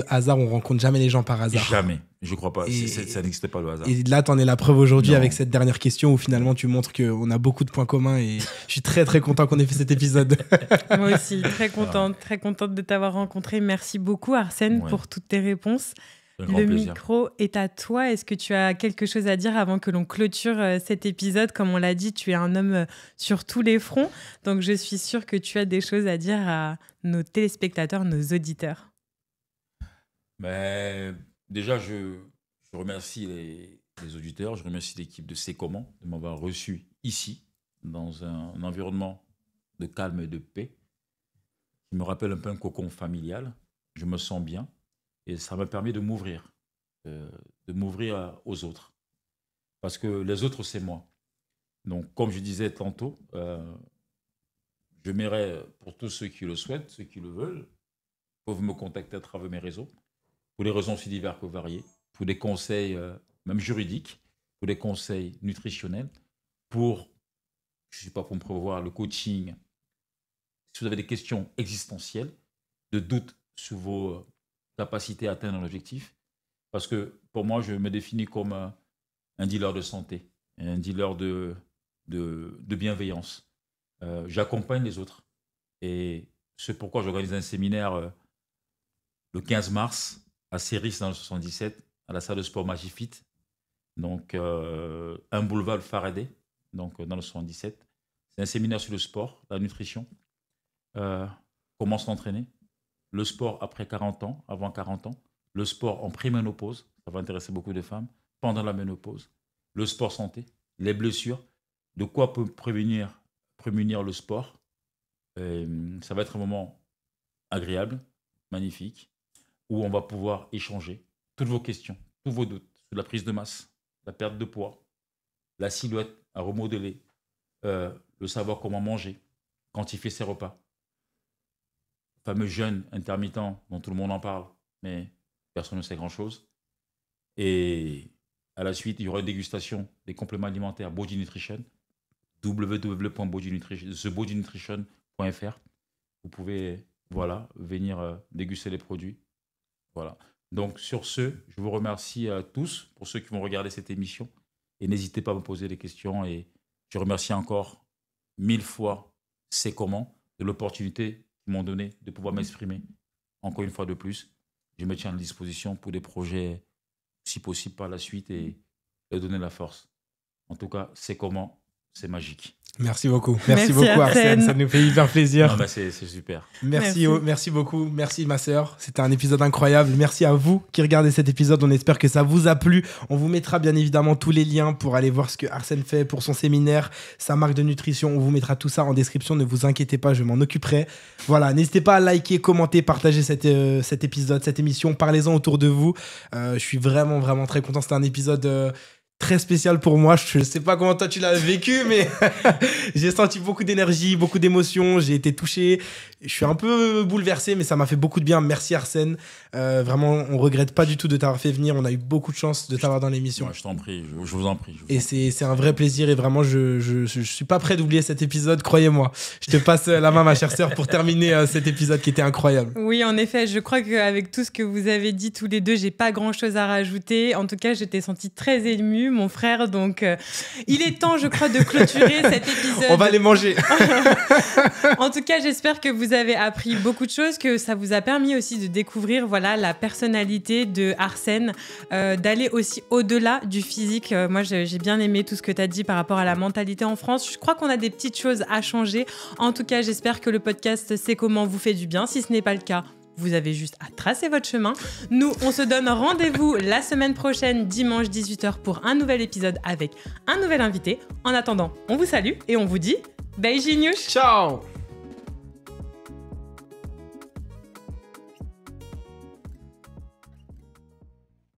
hasard, on rencontre jamais les gens par hasard. Jamais, je crois pas. Et- Ça n'existe pas le hasard. Et là, t'en es la preuve aujourd'hui Non. avec cette dernière question où finalement tu montres qu'on a beaucoup de points communs et je suis très très content qu'on ait fait cet épisode. Moi aussi, très contente de t'avoir rencontré. Merci beaucoup, Arsène, Ouais. pour toutes tes réponses. Un grand Le plaisir. micro est à toi. Est-ce que tu as quelque chose à dire avant que l'on clôture cet épisode? Comme on l'a dit, tu es un homme sur tous les fronts. Donc, je suis sûre que tu as des choses à dire à nos téléspectateurs, nos auditeurs. Mais déjà, je remercie les auditeurs, je remercie l'équipe de C'est Comment de m'avoir reçu ici, dans un environnement de calme et de paix, qui me rappelle un peu un cocon familial. Je me sens bien et ça m'a permis de m'ouvrir aux autres. Parce que les autres, c'est moi. Donc, comme je disais tantôt, j'aimerais, pour tous ceux qui le souhaitent, ceux qui le veulent, peuvent me contacter à travers mes réseaux, pour des raisons aussi diverses que variées, pour des conseils même juridiques, pour des conseils nutritionnels, je ne sais pas, pour me prévoir le coaching. Si vous avez des questions existentielles, de doutes sur vos capacités à atteindre un objectif, parce que pour moi, je me définis comme un dealer de santé, un dealer de bienveillance. J'accompagne les autres. Et c'est pourquoi j'organise un séminaire le 15 mars à Céris dans le 77, à la salle de sport Magifit. Donc, un boulevard Faraday, donc dans le 77. C'est un séminaire sur le sport, la nutrition, comment s'entraîner, le sport après 40 ans, avant 40 ans, le sport en préménopause, ça va intéresser beaucoup de femmes, pendant la ménopause, le sport santé, les blessures, de quoi peut prémunir le sport. Ça va être un moment agréable, magnifique, où on va pouvoir échanger toutes vos questions, tous vos doutes sur la prise de masse, la perte de poids, la silhouette à remodeler, le savoir comment manger, quantifier ses repas. Le fameux jeûne intermittent dont tout le monde en parle, mais personne ne sait grand-chose. Et à la suite, il y aura une dégustation des compléments alimentaires Body Nutrition, www.thebodynutrition.fr. Vous pouvez venir déguster les produits. Voilà. Donc, sur ce, je vous remercie à tous pour ceux qui vont regarder cette émission. Et n'hésitez pas à me poser des questions. Et je remercie encore 1000 fois C'est Comment de l'opportunité qu'ils m'ont donnée de pouvoir m'exprimer. Encore une fois de plus, je me tiens à disposition pour des projets, si possible, par la suite et donner la force. En tout cas, C'est Comment, c'est magique. Merci beaucoup. Merci beaucoup, Arsène. Ça nous fait hyper plaisir. Non, c'est super. Merci beaucoup. Merci, ma sœur. C'était un épisode incroyable. Merci à vous qui regardez cet épisode. On espère que ça vous a plu. On vous mettra bien évidemment tous les liens pour aller voir ce que Arsène fait pour son séminaire, sa marque de nutrition. On vous mettra tout ça en description. Ne vous inquiétez pas, je m'en occuperai. Voilà, n'hésitez pas à liker, commenter, partager cet épisode, cette émission. Parlez-en autour de vous. Je suis vraiment très content. C'était un épisode... très spécial pour moi. Je ne sais pas comment toi tu l'as vécu, mais j'ai senti beaucoup d'énergie, beaucoup d'émotions. J'ai été touché. Je suis un peu bouleversé, mais ça m'a fait beaucoup de bien. Merci Arsène. Vraiment, on ne regrette pas du tout de t'avoir fait venir. On a eu beaucoup de chance de t'avoir dans l'émission. Ouais, je t'en prie, je vous en prie. Et c'est un vrai plaisir. Et vraiment, je suis pas prêt d'oublier cet épisode, croyez-moi. Je te passe la main, ma chère sœur, pour terminer cet épisode qui était incroyable. Oui, en effet, je crois qu'avec tout ce que vous avez dit tous les deux, j'ai pas grand-chose à rajouter. En tout cas, je t'ai senti très ému, mon frère. Donc, il est temps, je crois, de clôturer cet épisode. On va les manger. En tout cas, j'espère que vous avez appris beaucoup de choses, que ça vous a permis aussi de découvrir la personnalité de Arsène, d'aller aussi au-delà du physique. Moi, j'ai bien aimé tout ce que tu as dit par rapport à la mentalité en France. Je crois qu'on a des petites choses à changer. En tout cas, j'espère que le podcast C'est Comment vous fait du bien. Si ce n'est pas le cas, vous avez juste à tracer votre chemin. Nous, on se donne rendez-vous la semaine prochaine, dimanche 18h, pour un nouvel épisode avec un nouvel invité. En attendant, on vous salue et on vous dit Beijinhos. Ciao.